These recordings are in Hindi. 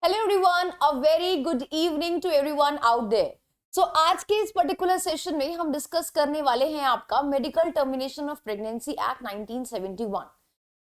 Hello everyone, a very good evening to everyone out there. So आज के इस पर्टिकुलर सेशन में हम डिस्कस करने वाले हैं आपका medical termination of pregnancy act 1971।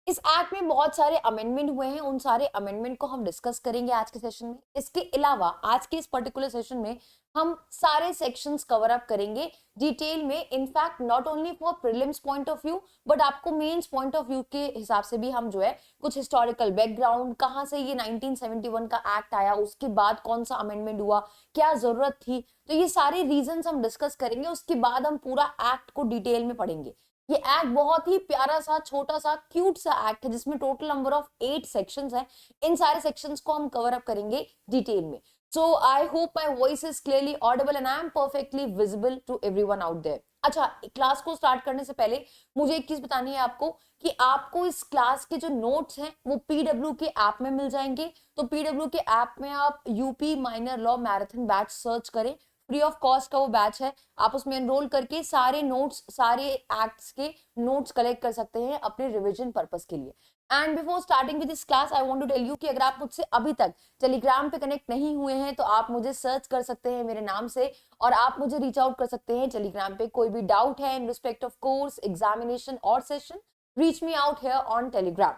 इस एक्ट में बहुत सारे अमेंडमेंट हुए हैं, उन सारे अमेंडमेंट को हम डिस्कस करेंगे आज के सेशन में। इसके अलावा आज के इस पर्टिकुलर सेशन में हम सारे सेक्शंस कवर अप करेंगे डिटेल में। In fact not only for prelims point of view but आपको मेंस पॉइंट ऑफ व्यू के हिसाब से भी हम जो है कुछ हिस्टोरिकल बैकग्राउंड, कहां से ये 1971 का एक्ट आया, उसके बाद कौन सा अमेंडमेंट हुआ, क्या जरूरत थी, तो ये सारे रीजंस हम डिस्कस करेंगे। उसके बाद हम पूरा एक्ट को डिटेल में पढ़ेंगे। ये एक्ट बहुत ही प्यारा सा, छोटा सा, क्यूट सा एक्ट है जिसमें टोटल नंबर ऑफ 8 सेक्शंस हैं। इन सारे सेक्शंस को हम कवर अप करेंगे डिटेल में। So I hope my voice is clearly audible and I am perfectly visible to everyone out there. अच्छा, क्लास को स्टार्ट करने से पहले मुझे एक चीज बतानी है आपको कि आपको इस क्लास के जो नोट्स हैं वो पीडब्ल्यू के ऐप में मिल जाएंगे। तो पीडब्ल्यू के ऐप में आप UP minor law marathon batch search करें, फ्री ऑफ कॉस्ट का वो बैच है। आप उसमें एनरोल करके सारे नोट्स, सारे एक्ट्स के नोट्स कलेक्ट कर सकते हैं अपने रिवीजन पर्पस के लिए। And before starting with this class I want to tell you कि अगर आप मुझसे अभी तक टेलीग्राम पे कनेक्ट नहीं हुए हैं तो आप मुझे सर्च कर सकते हैं मेरे नाम से और आप मुझे रीच आउट कर सकते हैं टेलीग्राम पे। कोई भी डाउट है in respect of course, examination और session, reach me out here on Telegram.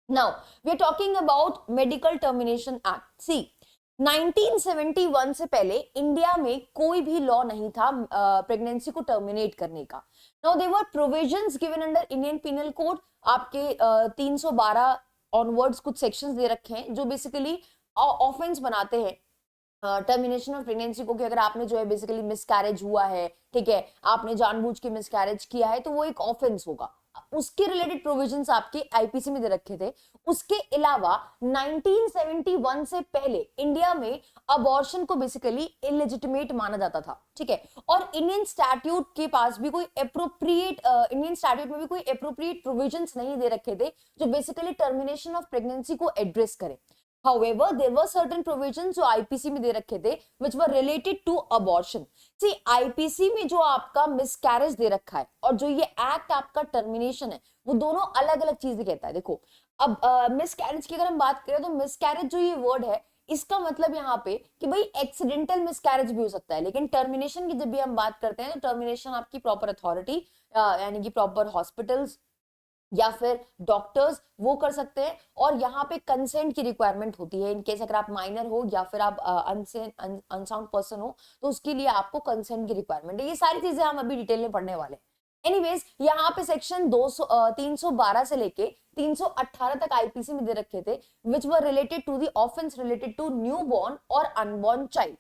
Now we are talking about medical termination act. See, 1971 से पहले इंडिया में कोई भी लॉ नहीं था प्रेगनेंसी को टर्मिनेट करने का। Now there were provisions given under Indian penal code. आपके 312 ऑनवर्ड्स कुछ सेक्शंस दे रखे हैं जो बेसिकली ऑफेंस बनाते हैं टर्मिनेशन ऑफ प्रेगनेंसी को, कि अगर आपने जो है बेसिकली मिसकैरेज हुआ है, ठीक है, आपने जानबूझ के मिसकैरेज किया है तो वो एक ऑफेंस होगा। उसके रिलेटेड प्रोविजंस आपके आईपीसी में दे रखे थे। उसके अलावा 1971 से पहले इंडिया में अबॉर्शन को बेसिकली इलेजिटिमेट माना जाता था, ठीक है। और इंडियन स्टैट्यूट के पास भी कोई एप्रोप्रिएट इंडियन स्टैट्यूट में भी कोई एप्रोप्रिएट प्रोविजंस नहीं दे रखे थे जो बेसिकली टर्मिनेशन ऑफ प्रेगनेंसी को एड्रेस करे। However, there were certain provisions जो आईपीसी में दे रखे थे which were related to abortion. See, IPC में जो आपका मिसकैरेज दे रखा है और जो ये एक्ट आपका टर्मिनेशन है वो दोनों अलग अलग चीजें कहता है। देखो, अब मिसकैरेज की अगर हम बात करें तो मिसकैरेज जो ये वर्ड है इसका मतलब यहाँ पे कि भाई एक्सीडेंटल मिसकैरेज भी हो सकता है, लेकिन टर्मिनेशन की जब भी हम बात करते हैं तो टर्मिनेशन आपकी प्रॉपर अथॉरिटी यानी कि प्रॉपर हॉस्पिटल्स या फिर डॉक्टर्स वो कर सकते हैं। और यहाँ पे कंसेंट की रिक्वायरमेंट होती है। इनकेस अगर आप माइनर हो या फिर आप अनसाउंड पर्सन हो तो उसके लिए आपको कंसेंट की रिक्वायरमेंट है। ये सारी चीजें हम अभी डिटेल में पढ़ने वाले हैं। एनीवेज, यहाँ पे सेक्शन 312 से लेके 318 तक आईपीसी में दे रखे थे which were related to the offence related to new born or unborn child.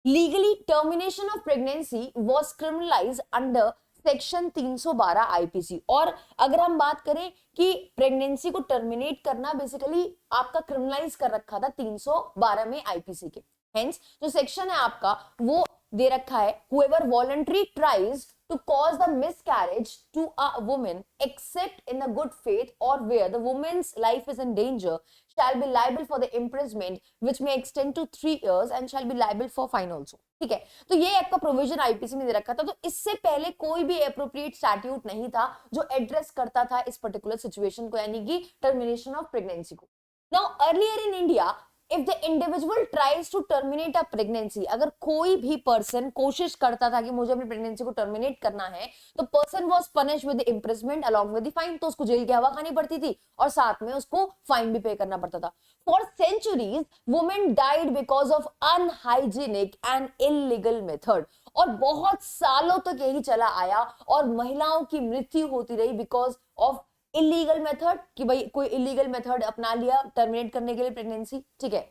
Legally termination of pregnancy was criminalise under section 312 IPC. और अगर हम बात करें कि प्रेगनेंसी को टर्मिनेट करना बेसिकली आपका क्रिमिनलाइज कर रखा था 312 में आईपीसी के। हेंस जो सेक्शन है आपका वो दे रखा है, whoever voluntarily tries to cause the miscarriage to a woman except in the good faith or where the woman's life is in danger shall be liable for the imprisonment which may extend to 3 years and shall be liable for fine also। ठीक है, तो ये आपका प्रोविजन आईपीसी में दे रखा था। तो इससे पहले कोई भी एप्रोप्रिएट स्टैट्यूट नहीं था जो एड्रेस करता था इस पर्टिकुलर सिचुएशन को, यानी कि टर्मिनेशन ऑफ प्रेगनेंसी को। Now earlier in India if the individual tries to terminate a pregnancy, अगर कोई भी पर्सन कोशिश करता था कि मुझे अपनी प्रेगनेंसी को टर्मिनेट करना है तो person was punished with imprisonment along with the fine. तो उसको जेल की हवा खानी पड़ती थी और साथ में उसको फाइन भी पे करना पड़ता था। For centuries women died because of unhygienic and illegal method. और बहुत सालों तक यही चला आया और महिलाओं की मृत्यु होती रही बिकॉज ऑफ इलीगल मेथड, कि भाई कोई इलीगल मेथड अपना लिया टर्मिनेट करने के लिए प्रेगनेंसी, ठीक है।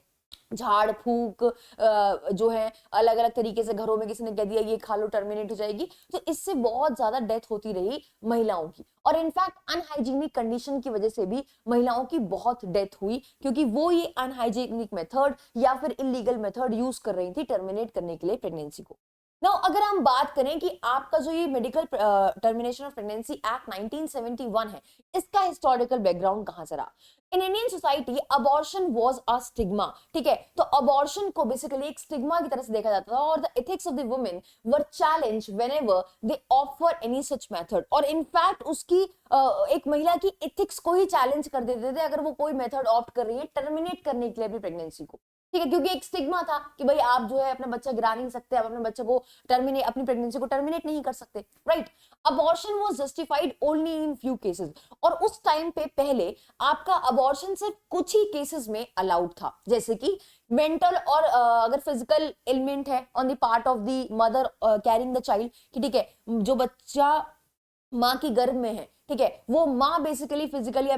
झाड़ फूक जो है अलग अलग तरीके से, घरों में किसी ने कह दिया ये खा लो टर्मिनेट हो जाएगी, तो इससे बहुत ज्यादा डेथ होती रही महिलाओं की। और इनफैक्ट अनहाइजीनिक कंडीशन की वजह से भी महिलाओं की बहुत डेथ हुई क्योंकि वो ये अनहाइजीनिक मेथड या फिर इलीगल मेथड यूज कर रही थी टर्मिनेट करने के लिए प्रेगनेंसी को। नाउ अगर हम बात करें कि आपका जो ये medical termination of pregnancy act 1971 है, इसका हिस्टोरिकल बैकग्राउंड कहां से रहा। In Indian society abortion was a stigma, ठीक है। तो अबॉर्शन को बेसिकली एक स्टिग्मा की तरह से देखा जाता था और the ethics of the women were challenge whenever they offer any such method. और इनफैक्ट उसकी एक महिला की एथिक्स को ही चैलेंज कर देते थे अगर वो कोई मेथड ऑप्ट कर रही है टर्मिनेट करने के लिए अपनी प्रेगनेंसी को। ठीक है, क्योंकि एक स्टिग्मा था कि भाई आप जो है अपना बच्चा गिरा नहीं सकते, आप अपने बच्चे को टर्मिनेट, अपनी प्रेगनेंसी को टर्मिनेट नहीं कर सकते, right. Abortion was justified only in few cases, और उस टाइम पे पहले आपका अबॉर्शन सिर्फ कुछ ही केसेस में अलाउड था, जैसे कि मेंटल और अगर फिजिकल एलिमेंट है on the part of the mother carrying the child, ठीक है, जो बच्चा माँ की गर्भ में है, ठीक है, वो माँ बेसिकली फिजिकली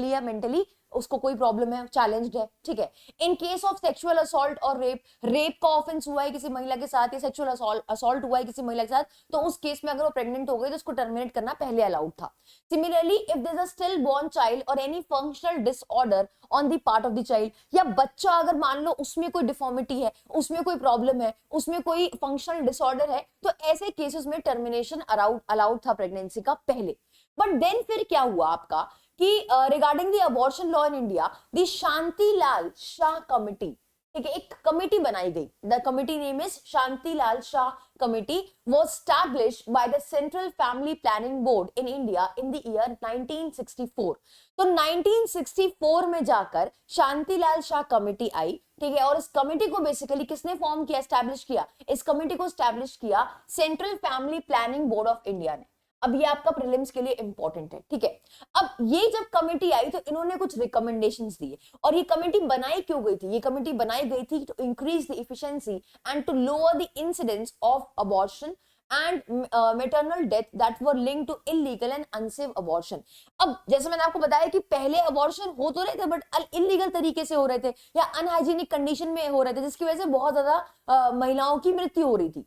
या मेंटली उसको कोई प्रॉब्लम है, चैलेंज्ड है, ठीक है। In case of sexual assault और रेप का ऑफेंस हुआ है किसी महिला के साथ, या सेक्सुअल असॉल्ट हुआ है किसी महिला के साथ, तो उस केस में अगर वो प्रेग्नेंट हो गई तो उसको टर्मिनेट करना पहले अलाउड था। Similarly if there is a still born child or any functional disorder on the part of the child, या बच्चा अगर मान लो उसमें कोई डिफॉर्मिटी है, उसमें कोई प्रॉब्लम है, उसमें कोई फंक्शनल डिसऑर्डर है, तो ऐसे केसेस में टर्मिनेशन अलाउड था प्रेगनेंसी का पहले। बट देन फिर क्या हुआ आपका कि regarding the abortion law in India, the Shantilal Shah committee, ठीक है, एक कमिटी बनाई गई, the committee name is Shantilal Shah committee, was established by the Central Family Planning Board in India in the year 1964। तो 1964 में जाकर शांतिलाल शाह कमिटी आई, ठीक है, और इस कमिटी को बेसिकली किसने फॉर्म किया, एस्टैब्लिश किया, इस कमिटी को एस्टैब्लिश किया central family planning board of India ने। अब ये आपका प्रीलिम्स के लिए इंपॉर्टेंट है, ठीक है। अब ये जब कमेटी आई तो इन्होंने कुछ रिकमेंडेशंस दिए, और ये कमेटी बनाई क्यों गई थी, ये कमेटी बनाई गई थी to increase the efficiency and to lower the incidence of abortion and maternal death that were linked to illegal and unsafe abortion. अब जैसे मैंने आपको बताया कि पहले अबॉर्शन हो तो रहे थे बट इलीगल तरीके से हो रहे थे या अनहाइजीनिक कंडीशन में हो रहे थे, जिसकी वजह से बहुत ज्यादा महिलाओं की मृत्यु हो रही थी।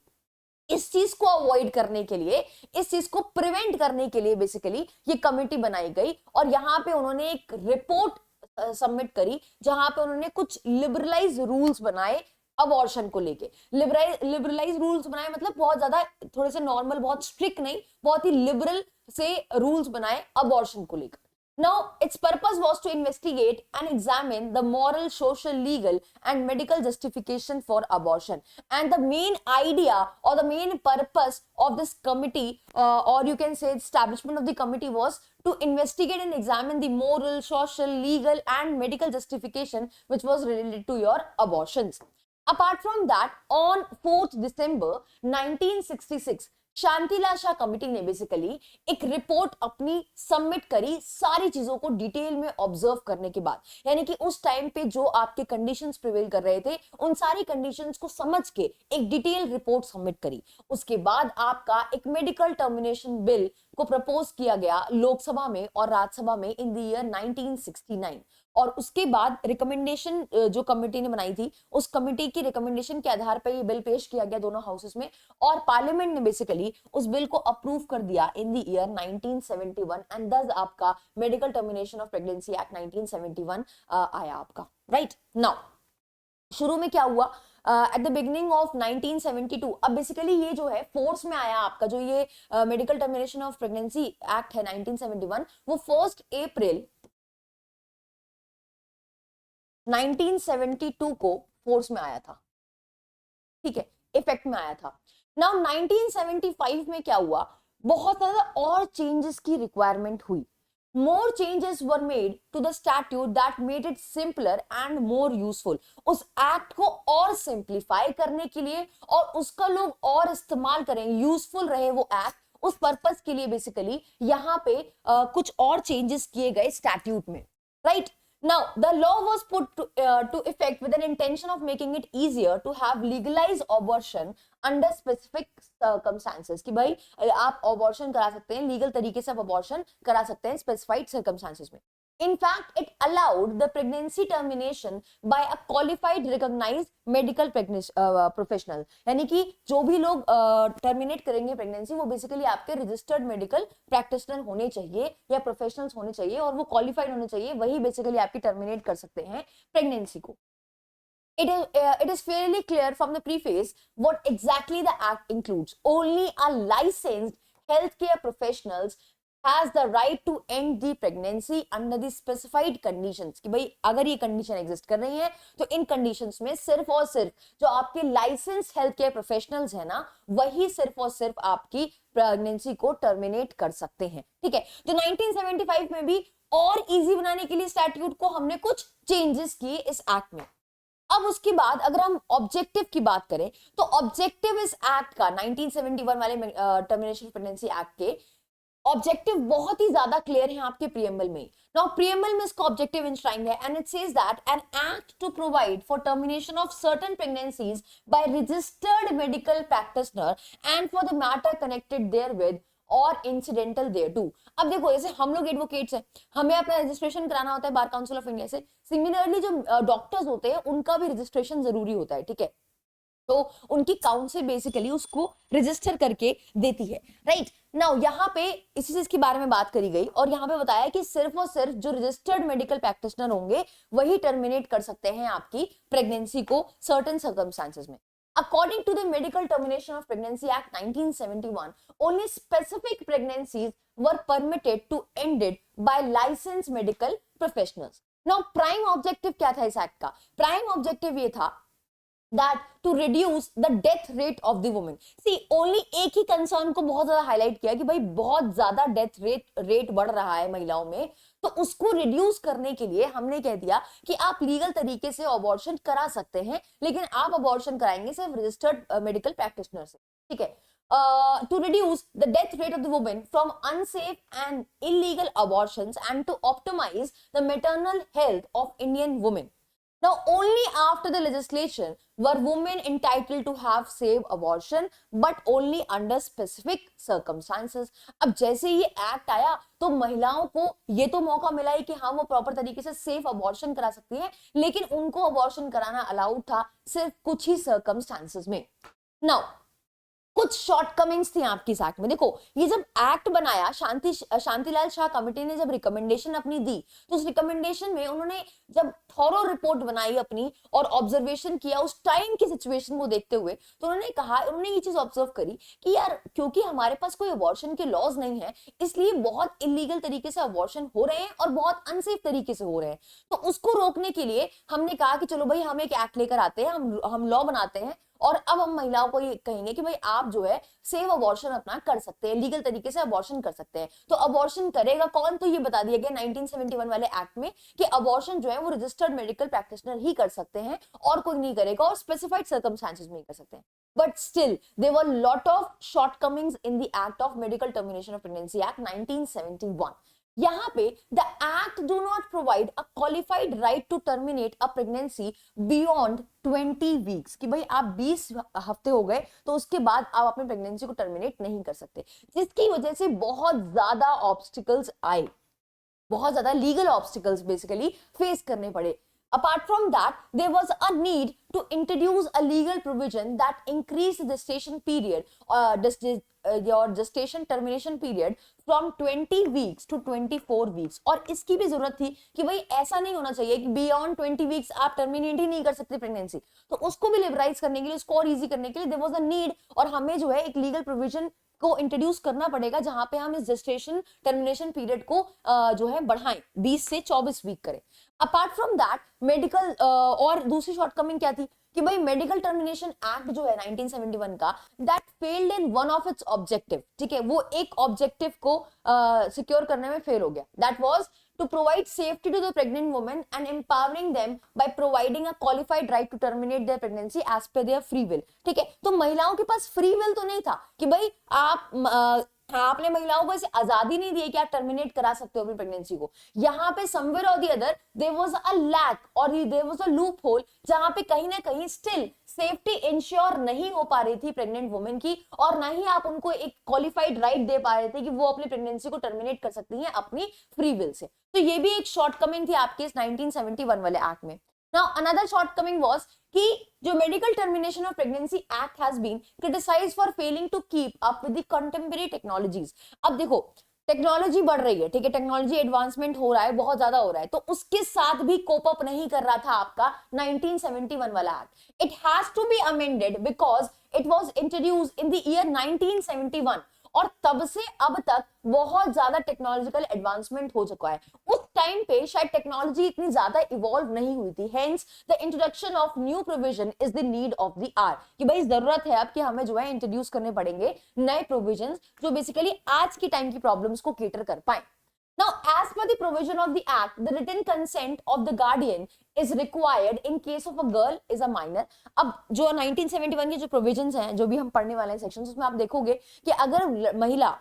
इस चीज को अवॉइड करने के लिए, इस चीज को प्रिवेंट करने के लिए बेसिकली ये कमेटी बनाई गई, और यहां पे उन्होंने एक रिपोर्ट सबमिट करी जहां पे उन्होंने कुछ लिबरलाइज रूल्स बनाए अबॉर्शन को लेके। लिबरलाइज रूल्स बनाए मतलब बहुत ज्यादा, थोड़े से नॉर्मल, बहुत स्ट्रिक्ट नहीं, बहुत ही लिबरल से रूल्स बनाए अबॉर्शन को लेकर। Now, its purpose was to investigate and examine the moral, social, legal, and medical justification for abortion. And the main idea or the main purpose of this committee, or you can say establishment of the committee, was to investigate and examine the moral, social, legal, and medical justification which was related to your abortions. Apart from that, on 4th December 1966, Shantilal Shah committee ने बेसिकली एक रिपोर्ट अपनी सबमिट करी सारी चीजों को डिटेल में ऑब्जर्व करने के बाद, यानी कि उस टाइम पे जो आपके कंडीशंस प्रिवेल कर रहे थे उन सारी कंडीशंस को समझ के एक डिटेल रिपोर्ट सबमिट करी। उसके बाद आपका एक मेडिकल टर्मिनेशन बिल को प्रपोज किया गया लोकसभा में और राज्यसभा में इन द ईयर 1969, और उसके बाद रिकमेंडेशन जो कमेटी ने बनाई थी उस कमेटी की रिकमेंडेशन के आधार पर ये बिल पेश किया गया दोनों हाउसेस में, और पार्लियामेंट ने बेसिकली उस बिल को अप्रूव कर दिया इन द ईयर 1971, एंड दस आपका medical termination of pregnancy act 1971 आया आपका, राइट। नाउ शुरू में क्या हुआ, एट द बिगिनिंग ऑफ 1972, अब बेसिकली ये जो है फोर्स में आया आपका, जो ये medical termination of pregnancy act है 1971, वो 1 अप्रैल 1972 को फोर्स में आया था, ठीक है, इफेक्ट में आया था। नाउ 1975 में क्या हुआ, बहुत ज्यादा और चेंजेस की रिक्वायरमेंट हुई। More changes were made to the statute that made it simpler and more useful। उस एक्ट को और सिंप्लीफाई करने के लिए और उसका लोग और इस्तेमाल करें, यूजफुल रहे वो एक्ट, उस पर्पस के लिए बेसिकली यहाँ पे कुछ और चेंजेस किए गए स्टैट्यूट में, right. Now, the law was put to effect with an intention of making it easier to have legalized abortion under specific circumstances, कि भाई आप abortion करा सकते हैं, लीगल तरीके से आप abortion करा सकते हैं specified circumstances में। In fact, it allowed the pregnancy termination by a qualified recognized medical professional, यानी कि जो भी लोग टर्मिनेट करेंगे प्रेगनेंसी वो बेसिकली आपके रजिस्टर्ड मेडिकल प्रैक्टिशनर होने चाहिए या प्रोफेशनल्स होने चाहिए, और वो क्वालिफाइड होने चाहिए, वही बेसिकली आपकी टर्मिनेट कर सकते हैं प्रेगनेंसी को। It is fairly clear from the preface what exactly the act includes. Only a licensed healthcare professionals has the right to end the pregnancy under the specified conditions, कि भाई अगर ये कंडीशन एग्जिस्ट कर रही है तो इन कंडीशंस में सिर्फ और सिर्फ जो आपके लाइसेंस हेल्थ केयर प्रोफेशनल्स है ना, वही सिर्फ और सिर्फ आपकी प्रेगनेंसी को टर्मिनेट कर सकते हैं, ठीक है। तो 1975 में भी और इजी बनाने के लिए स्टैट्यूट को हमने कुछ चेंजेस किए इस एक्ट में। अब उसके बाद अगर हम ऑब्जेक्टिव की बात करें तो ऑब्जेक्टिव इस एक्ट का 1971 वाले टर्मिनेशन प्रेगनेंसी एक्ट के ऑब्जेक्टिव बहुत ही ज्यादा क्लियर है आपके प्रियम्बल में। नाउ प्रियम्बल में इसका ऑब्जेक्टिव इंश्राइंड है and it says that an act to provide for termination of certain pregnancies by registered medical practitioner and for the matter connected therewith or incidental देयरटू। अब देखो जैसे हम लोग एडवोकेट्स हैं, हमें अपना रजिस्ट्रेशन कराना होता है बार काउंसिल ऑफ इंडिया से, सिमिलरली जो डॉक्टर्स होते हैं उनका भी रजिस्ट्रेशन जरूरी होता है, ठीक है। तो उनकी काउंसिल बेसिकली उसको रजिस्टर करके देती है, राइट। नाउ यहाँ पे इसी चीज के बारे में बात करी गई और यहाँ पे बताया कि सिर्फ और सिर्फ जो रजिस्टर्ड मेडिकल प्रैक्टिशनर होंगे वही टर्मिनेट कर सकते हैं आपकी प्रेगनेंसी को सर्टेन सर्कमस्टांसेस में। According to the Medical Termination of Pregnancy Act 1971, only specific pregnancies were permitted to end it by licensed medical professionals. Now, prime objective क्या था इस एक्ट का? Prime objective ये था that to reduce the death rate of the woman. See, only एक ही कंसर्न को बहुत ज्यादा हाईलाइट किया कि भाई बहुत ज्यादा डेथ रेट बढ़ रहा है महिलाओं में, तो उसको रिड्यूस करने के लिए हमने कह दिया कि आप लीगल तरीके से अबॉर्शन करा सकते हैं, लेकिन आप अबॉर्शन कराएंगे सिर्फ रजिस्टर्ड मेडिकल प्रैक्टिशनर से, ठीक है। To reduce the death rate of the woman from unsafe and illegal abortions and to optimize the maternal health of Indian women. Now, only after the legislation were women entitled to have safe abortion, but only under specific circumstances. अब जैसे ये एक्ट आया तो महिलाओं को ये तो मौका मिला है कि हाँ वो प्रॉपर तरीके से सेफ अबॉर्शन करा सकती हैं, लेकिन उनको अबॉर्शन कराना अलाउड था सिर्फ कुछ ही सर्कमस्टांसेस में। नाउ कुछ शॉर्टकमिंग्स थी आपकी इस एक्ट में। देखो ये जब एक्ट बनाया शांतिलाल शाह कमेटी ने जब रिकमेंडेशन अपनी दी तो उस रिकमेंडेशन में उन्होंने जब थॉरो रिपोर्ट बनाई अपनी और ऑब्जर्वेशन किया उस टाइम की सिचुएशन को देखते हुए, तो उन्होंने ये चीज ऑब्जर्व करी कि यार क्योंकि हमारे पास कोई अबॉर्शन के लॉज नहीं है इसलिए बहुत इलीगल तरीके से अबॉर्शन हो रहे हैं और बहुत अनसेफ तरीके से हो रहे हैं। तो उसको रोकने के लिए हमने कहा कि चलो भाई हम एक एक्ट लेकर आते हैं, हम लॉ बनाते हैं और अब हम महिलाओं को ये कहेंगे कि भाई आप जो है सेफ अबॉर्शन अपना कर सकते हैं, लीगल तरीके से अबॉर्शन कर सकते हैं। तो अबॉर्शन करेगा कौन, तो ये बता दिया गया 1971 वाले एक्ट में कि अबॉर्शन जो है वो रजिस्टर्ड मेडिकल प्रैक्टिशनर ही कर सकते हैं और कोई नहीं करेगा और स्पेसिफाइड सर्कमस्टांसेस में ही कर सकते हैं। But still, there were lot of shortcomings in the Act of Medical Termination of Pregnancy Act 1971. यहाँ पे the act do not provide a qualified right to terminate a pregnancy beyond 20 weeks कि भाई आप 20 हफ्ते हो गए तो उसके बाद आप अपने प्रेगनेंसी को टर्मिनेट नहीं कर सकते, जिसकी वजह से बहुत ज्यादा ऑब्स्टिकल्स आए, बहुत ज्यादा लीगल ऑब्स्टिकल्स बेसिकली फेस करने पड़े। Apart from that, there was a need to introduce a legal provision that increased the gestation period, your gestation termination period from 20 weeks to 24 weeks. और इसकी भी जरूरत थी कि भाई ऐसा नहीं होना चाहिए कि beyond 20 weeks आप टर्मिनेट ही नहीं कर सकते प्रेगनेंसी, तो उसको भी लिबराइज करने के लिए, उसको और इजी करने के लिए there was a need और हमें जो है एक लीगल प्रोविजन को इंट्रोड्यूस करना पड़ेगा जहां पे हम इस जेस्टेशन टर्मिनेशन पीरियड को जो है बढ़ाएं 20 से 24 वीक करें। अपार्ट फ्रॉम दैट मेडिकल और दूसरी शॉर्टकमिंग क्या थी कि भाई मेडिकल टर्मिनेशन एक्ट जो है 1971 का that failed in one of its objective, ठीक है, वो एक ऑब्जेक्टिव को सिक्योर करने में फेल हो गया। That was to provide safety to the pregnant women and empowering them by providing a qualified right to terminate their pregnancy as per their free will। ठीक है, तो महिलाओं के पास फ्री विल तो नहीं था कि भाई आपने महिलाओं को ऐसे आजादी नहीं दी कि आप टर्मिनेट करा सकते हो अपनी प्रेगनेंसी को। यहाँ पे somewhere or the other there was a lack or there was a loophole जहां पे कहीं ना कहीं स्टिल सेफ्टी इंश्योर नहीं हो पा रही थी प्रेग्नेंट वुमेन की और ना ही आप उनको एक क्वालिफाइड राइट दे पा रहे थे कि वो अपनी प्रेगनेंसी को टर्मिनेट कर सकती हैं अपनी फ्री विल से। तो ये भी एक शॉर्टकमिंग थी आपके इस 1971 वाले एक्ट में। Now another shortcoming was कि जो medical termination of pregnancy act has been criticised for failing to keep up with the contemporary technologies. अब देखो टेक्नोलॉजी बढ़ रही है, ठीक है, टेक्नोलॉजी एडवांसमेंट हो रहा है, बहुत ज्यादा हो रहा है, तो उसके साथ भी कोप अप नहीं कर रहा था आपका 1971 वाला act. It has to be amended because it was introduced in the year 1971 और तब से अब तक बहुत ज्यादा टेक्नोलॉजिकल एडवांसमेंट हो चुका है। उस टाइम पे शायद टेक्नोलॉजी इतनी ज्यादा इवॉल्व नहीं हुई थी, hence the introduction of new provision is the need of the hour कि भाई जरूरत है अब कि हमें जो है इंट्रोड्यूस करने पड़ेंगे नए प्रोविजंस जो बेसिकली आज की टाइम की प्रॉब्लम्स को केटर कर पाए। Now, as per the provision of the act, the written consent of the guardian is required in case of a girl is a minor. अब जो 1971 के जो प्रोविजंस हैं, जो भी हम पढ़ने वाले हैं सेक्शंस, उसमें आप देखोगे कि अगर महिला,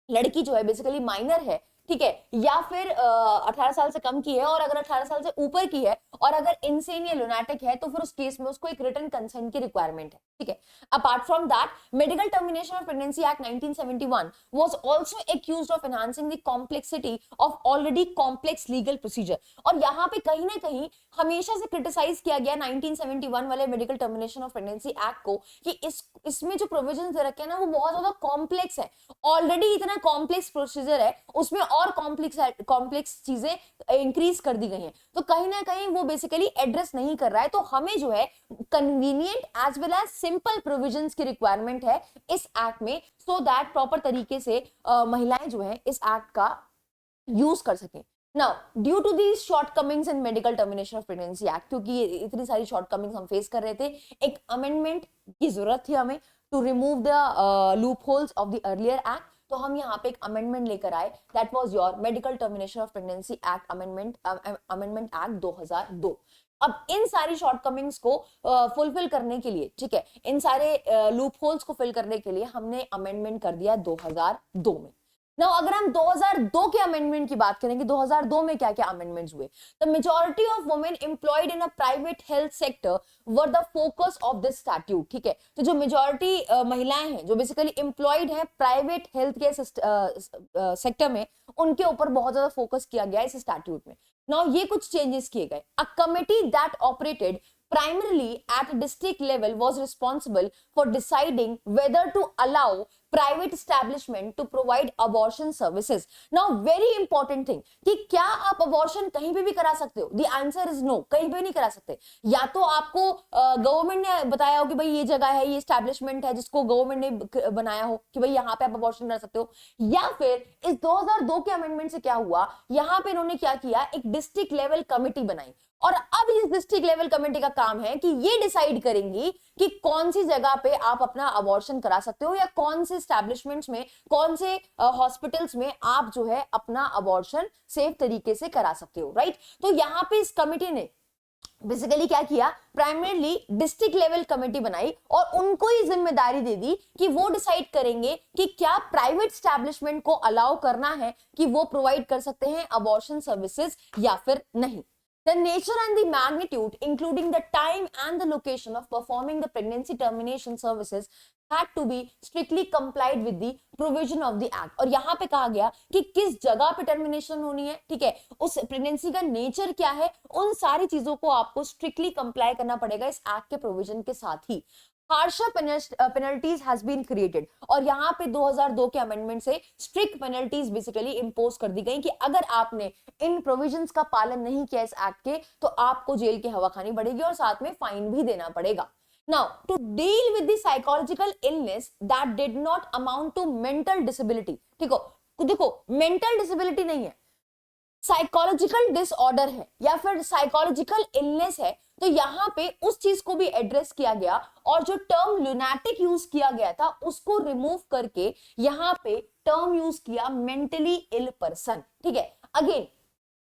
लड़की जो है बेसिकली माइनर है, ठीक है, या फिर 18 साल से कम की है, और अगर 18 साल से ऊपर की है, और अगर इनसेन या लुनाटिक है, तो फिर उस केस में उसको एक रिटन कंसेंट की रिक्वायरमेंट है, ठीक है। Apart from that, medical termination of pregnancy act 1971 was also accused of enhancing the complexity of already complex legal procedure. और यहाँ पे कहीं ना कहीं हमेशा से क्रिटिसाइज किया गया 1971 वाले medical termination of pregnancy act को कि इसमें जो प्रोविजंस दे रखे हैं ना, वो बहुत ज्यादा कॉम्प्लेक्स है। ऑलरेडी इतना कॉम्प्लेक्स प्रोसीजर है, उसमें और कॉम्प्लेक्स चीजें इंक्रीज कर दी गई हैं, तो कहीं ना कहीं वो बेसिकली एड्रेस नहीं कर रहा है। तो हमें जो है convenient as well as simple provisions की रिक्वायरमेंट है इस एक्ट में, सो दैट प्रॉपर तरीके से महिलाएं जो है इस एक्ट का यूज कर सकें। Now, due to these shortcomings in medical termination of pregnancy act, क्योंकि ये इतनी सारी shortcomings हम फेस कर रहे थे, एक amendment की जरूरत थी हमें to remove the loopholes of the earlier act। तो हम यहाँ पे एक amendment लेकर आए, that was your medical termination of pregnancy act amendment act 2002। अब इन सारी शॉर्टकमिंग्स को फुलफिल करने के लिए, ठीक है, इन सारे लूप होल्स को फिल करने के लिए हमने अमेंडमेंट कर दिया 2002 में। Now, अगर हम 2002 के अमेंडमेंट की बात करेंगे, 2002 में क्या क्या अमेंडमेंट्स हुए? The majority of women employed in a private health sector were the focus of this statute, ठीक है। तो जो मेजॉरिटी महिलाएं हैं जो बेसिकली एम्प्लॉयड हैं प्राइवेट हेल्थ केयर सेक्टर में, उनके ऊपर बहुत ज्यादा फोकस किया गया इस स्टैट्यूट में। नाउ ये कुछ चेंजेस किए गए। A committee that operated primarily at district level was responsible for deciding whether to allow private establishment to provide abortion services। Now very important thing कि क्या आप abortion कहीं पे भी करा सकते हो? The answer is no, कहीं पे नहीं करा सकते। या तो आपको गवर्नमेंट ने बताया हो कि भाई ये जगह है, ये एस्टैब्लिशमेंट है जिसको गवर्नमेंट ने बनाया हो कि भाई यहाँ पे आप अबॉर्शन कर सकते हो, या फिर इस 2002 के अमेंडमेंट से क्या हुआ, यहाँ पे इन्होंने क्या किया, एक डिस्ट्रिक्ट लेवल कमिटी बनाई। और अब इस डिस्ट्रिक्ट लेवल कमेटी का काम है कि ये डिसाइड करेंगी कि कौन सी जगह पे आप अपना अबॉर्शन करा सकते हो, या कौन से एस्टैब्लिशमेंट्स में, कौन से हॉस्पिटल्स में आप जो है अपना अबॉर्शन सेफ तरीके से करा सकते हो, राइट। तो यहाँ पे इस कमेटी ने बेसिकली क्या किया, प्राइमरीली डिस्ट्रिक्ट लेवल कमेटी बनाई और उनको ही जिम्मेदारी दे दी कि वो डिसाइड करेंगे कि क्या प्राइवेट एस्टैब्लिशमेंट को अलाउ करना है कि वो प्रोवाइड कर सकते हैं अबॉर्शन सर्विसेज या फिर नहीं। The nature and the magnitude, including the time and the location of performing the pregnancy termination services, had to be strictly complied with the provision of the act। और यहाँ पे कहा गया कि किस जगह पे टर्मिनेशन होनी है, ठीक है, उस प्रेगनेंसी का नेचर क्या है, उन सारी चीजों को आपको स्ट्रिक्टली कंप्लाई करना पड़ेगा इस एक्ट के प्रोविजन के साथ ही। Harsher penalties has been created, और यहाँ पे 2002 के अमेंडमेंट से स्ट्रिक्ट पेनल्टीज बेसिकली इंपोज कर दी गई कि अगर आपने इन प्रोविजंस का पालन नहीं किया इस एक्ट के, तो आपको जेल की हवा खानी पड़ेगी और साथ में फाइन भी देना पड़ेगा। Now, to deal with the psychological illness that did not amount to mental disability, ठीक हो, देखो मेंटल डिसेबिलिटी नहीं है, साइकोलॉजिकल डिसऑर्डर है या फिर साइकोलॉजिकल इलनेस है, तो यहाँ पे उस चीज को भी एड्रेस किया गया और जो टर्म लुनाटिक यूज किया गया था उसको रिमूव करके यहाँ पे टर्म यूज किया मेंटली इल पर्सन, ठीक है। अगेन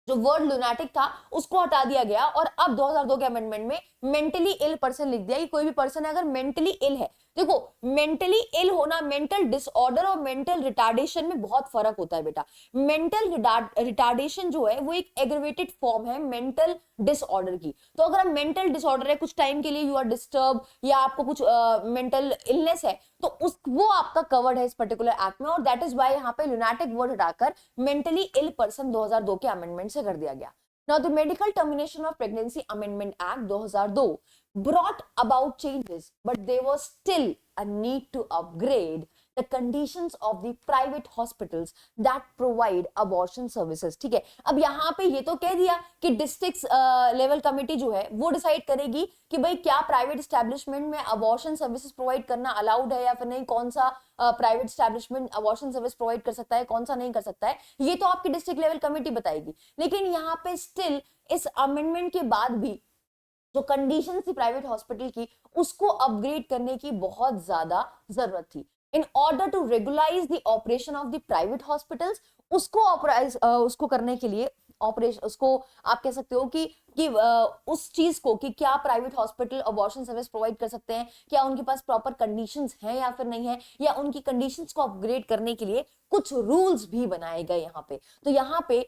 जो वर्ड लुनाटिक था उसको हटा दिया गया और अब 2002 के अमेंडमेंट में मेंटली इल पर्सन लिख दिया कि कोई भी पर्सन अगर मेंटली इल है। देखो मेंटली इल होना, मेंटल डिसऑर्डर और मेंटल रिटार्डेशन में बहुत फर्क होता है बेटा। मेंटल रिटार्डेशन जो है वो एक एग्रेवेटेड फॉर्म है मेंटल डिसऑर्डर की। तो अगर हम मेंटल डिसऑर्डर है, कुछ टाइम के लिए यू आर डिस्टर्ब या आपको कुछ मेंटल इलनेस है, तो वो आपका कवर्ड है इस पर्टिकुलर एक्ट में, और दैट इज व्हाई यहाँ पे लुनाटिक वर्ड हटाकर मेंटली इल पर्सन 2002 के अमेंडमेंट से कर दिया गया। Now, the Medical Termination of Pregnancy Amendment Act 2002 brought about changes, but there was still a need to upgrade the conditions of the private hospitals that provide abortion services, ठीक है। अब यहाँ पे ये तो कह दिया कि डिस्ट्रिक्ट लेवल कमेटी जो है वो डिसाइड करेगी कि भाई क्या प्राइवेट एस्टैब्लिशमेंट में अबॉर्शन सर्विसेज प्रोवाइड करना अलाउड है या फिर नहीं, कौन सा private establishment abortion service provide कर सकता है, कौन सा नहीं कर सकता है, ये तो आपकी डिस्ट्रिक्ट लेवल कमेटी बताएगी। लेकिन यहाँ पे स्टिल इस अमेंडमेंट के बाद भी जो कंडीशन थी प्राइवेट हॉस्पिटल की उसको अपग्रेड करने की बहुत ज्यादा जरूरत थी। In order to regularize the operation of the private hospitals, उसको ऑपराइज उसको करने के लिए ऑपरेशन, उसको आप कह सकते हो कि उस चीज को कि क्या private hospital abortion service provide कर सकते हैं, क्या उनके पास प्रॉपर कंडीशंस हैं या फिर नहीं है, या उनकी कंडीशंस को अपग्रेड करने के लिए कुछ रूल्स भी बनाए गए यहाँ पे। तो यहाँ पे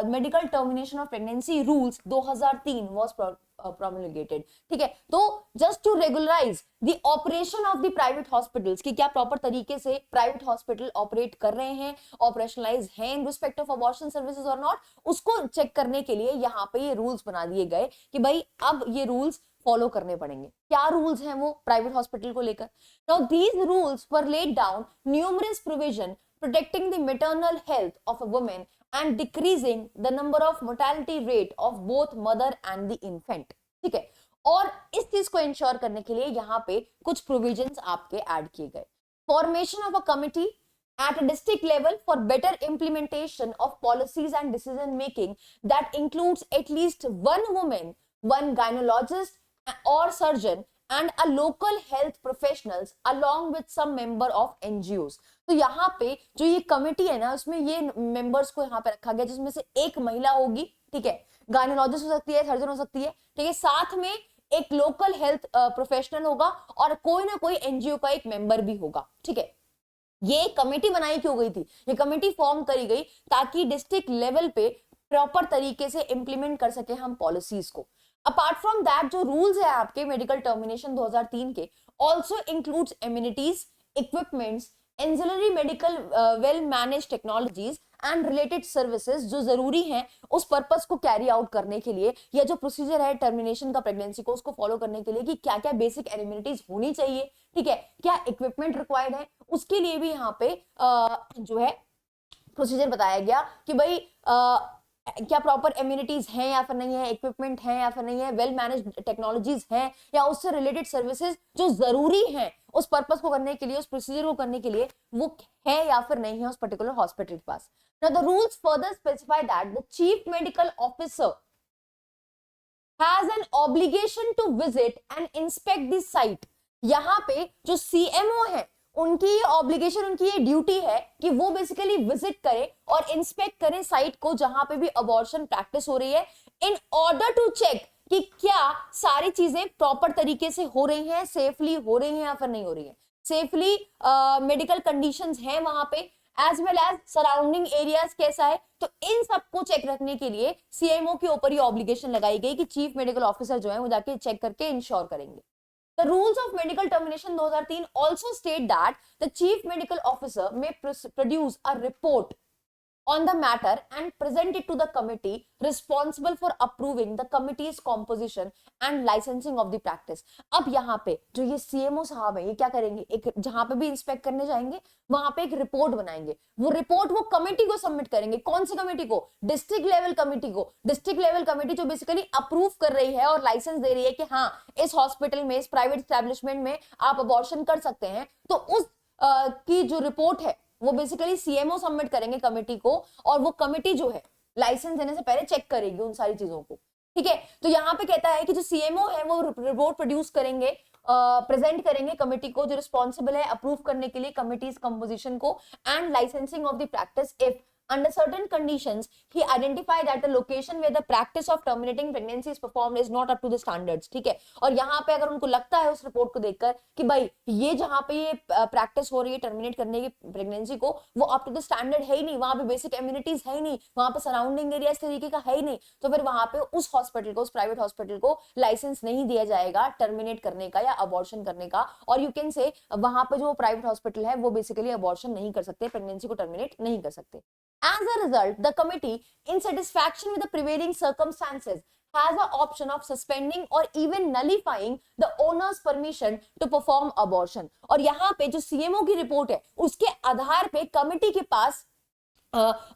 medical termination of pregnancy rules 2003 was promulgated, ठीक है। तो just to regularise the operation of the private hospitals, कि क्या प्रॉपर तरीके से प्राइवेट हॉस्पिटल ऑपरेट कर रहे हैं, ऑपरेशनलाइज हैं इन रिस्पेक्ट ऑफ अबॉर्शन सर्विसेज और नॉट, उसको चेक करने के लिए यहाँ पे ये रूल्स बना दिए गए कि भाई अब ये रूल्स फॉलो करने पड़ेंगे। क्या रूल्स हैं वो प्राइवेट हॉस्पिटल को लेकर? Now these rules were laid down numerous provision protecting the maternal health of a woman and decreasing the number of mortality rate of both mother and the infant, ठीक है। और इस चीज को इंश्योर करने के लिए यहाँ पे कुछ प्रोविजंस आपके ऐड किए गए। Formation of a committee at a district level for better implementation of policies and decision making that includes at least one woman, one gynecologist or surgeon and a local health professionals along with some member of NGOs। तो यहाँ पे जो ये कमेटी है ना, उसमें ये मेंबर्स को यहाँ पे रखा गया जिसमें से एक महिला होगी, ठीक है, गायनोलॉजिस्ट हो सकती है, सर्जन हो सकती है, ठीक है, साथ में एक लोकल हेल्थ प्रोफेशनल होगा और कोई ना कोई एनजीओ का एक मेंबर भी होगा, ठीक है। ये कमेटी बनाई क्यों गई थी? ये कमेटी फॉर्म करी गई ताकि डिस्ट्रिक्ट लेवल पे प्रॉपर तरीके से इंप्लीमेंट कर सके हम पॉलिसीज को। अपार्ट फ्रॉम दैट जो रूल्स है आपके मेडिकल टर्मिनेशन 2003 के also includes amenities, equipments, ancillary medical well manage technologies and related services जो जरूरी हैं उस पर्पस को कैरी आउट करने के लिए, या जो प्रोसीजर है टर्मिनेशन का प्रेगनेंसी को उसको फॉलो करने के लिए कि क्या क्या बेसिक एम्यूनिटीज होनी चाहिए, ठीक है, क्या इक्विपमेंट रिक्वायर्ड है, उसके लिए भी यहाँ पे जो है प्रोसीजर बताया गया कि भाई क्या प्रॉपर इम्यूनिटीज हैं या फिर नहीं है, इक्विपमेंट हैं या फिर नहीं है, वेल मैनेज टेक्नोलॉजीज हैं या उससे रिलेटेड सर्विसेज जो जरूरी हैं उस पर्पस को करने के लिए, उस प्रोसीजर को करने के लिए, वो है या फिर नहीं है उस पर्टिकुलर हॉस्पिटल के पास। Now the rules further specify that the chief medical officer has an obligation to visit and inspect the site। यहाँ पे जो CMO है उनकी ये ऑब्लिगेशन, उनकी ये ड्यूटी है कि वो बेसिकली विजिट करें और इंस्पेक्ट करें साइट को जहां पे भी अबॉर्शन प्रैक्टिस हो रही है, इन ऑर्डर टू चेक कि क्या सारी चीजें प्रॉपर तरीके से हो रही हैं, सेफली हो रही हैं या फिर नहीं हो रही है, सेफली मेडिकल कंडीशंस हैं वहां पे, as well as surrounding areas कैसा है। तो इन सबको चेक रखने के लिए सीएमओ के ऊपर ये ऑब्लिगेशन लगाई गई कि चीफ मेडिकल ऑफिसर जो है वो जाके चेक करके इंश्योर करेंगे। The rules of medical termination 2003 also state that the chief medical officer may produce a report on the matter and present it to the committee responsible for approving the committee's composition and licensing of the practice। अब यहाँ पे जो ये सीएमओ साहब है ये क्या करेंगे, एक जहां पे भी इंस्पेक्ट करने जाएंगे वहां पे एक रिपोर्ट बनाएंगे, वो रिपोर्ट वो कमेटी को सबमिट करेंगे। कौन सी कमेटी को? डिस्ट्रिक्ट लेवल कमेटी को। डिस्ट्रिक्ट लेवल कमेटी जो बेसिकली अप्रूव कर रही है और लाइसेंस दे रही है कि हाँ इस हॉस्पिटल में, इस प्राइवेट एस्टेब्लिशमेंट में आप अबॉर्शन कर सकते हैं, तो उस की जो रिपोर्ट है वो बेसिकली सीएमओ सबमिट करेंगे कमेटी को, और वो कमेटी जो है लाइसेंस देने से पहले चेक करेगी उन सारी चीजों को, ठीक है। तो यहाँ पे कहता है कि जो सीएमओ है वो रिपोर्ट प्रोड्यूस करेंगे, प्रेजेंट करेंगे कमेटी को जो रिस्पॉन्सिबल है अप्रूव करने के लिए कमिटीज कंपोजिशन को and licensing of the practice if under certain conditions he identify that the location where the practice of terminating pregnancy is performed is not up to the standards, ठीक है। और यहाँ पे अगर उनको लगता है उस रिपोर्ट को देखकर कि भाई ये जहाँ पे ये प्रैक्टिस हो रही है टर्मिनेट करने की प्रेगनेंसी को वो अप टू द स्टैंडर्ड है ही नहीं, वहां पे बेसिक इम्यूनिटीज है ही नहीं, वहां पे सराउंडिंग एरिया इस तरीके का है ही नहीं, तो फिर वहां पे उस हॉस्पिटल को, उस प्राइवेट हॉस्पिटल को लाइसेंस नहीं दिया जाएगा टर्मिनेट करने का या अबॉर्शन करने का। और यू कैन से वहां पे जो प्राइवेट हॉस्पिटल है वो बेसिकली अबॉर्शन नहीं कर सकते, प्रेगनेंसी को टर्मिनेट नहीं कर सकते। As a result, the committee, in satisfaction with the prevailing circumstances, has the option of suspending or even nullifying the owner's permission to perform abortion। और यहाँ पे जो सीएमओ की रिपोर्ट है उसके आधार पे कमिटी के पास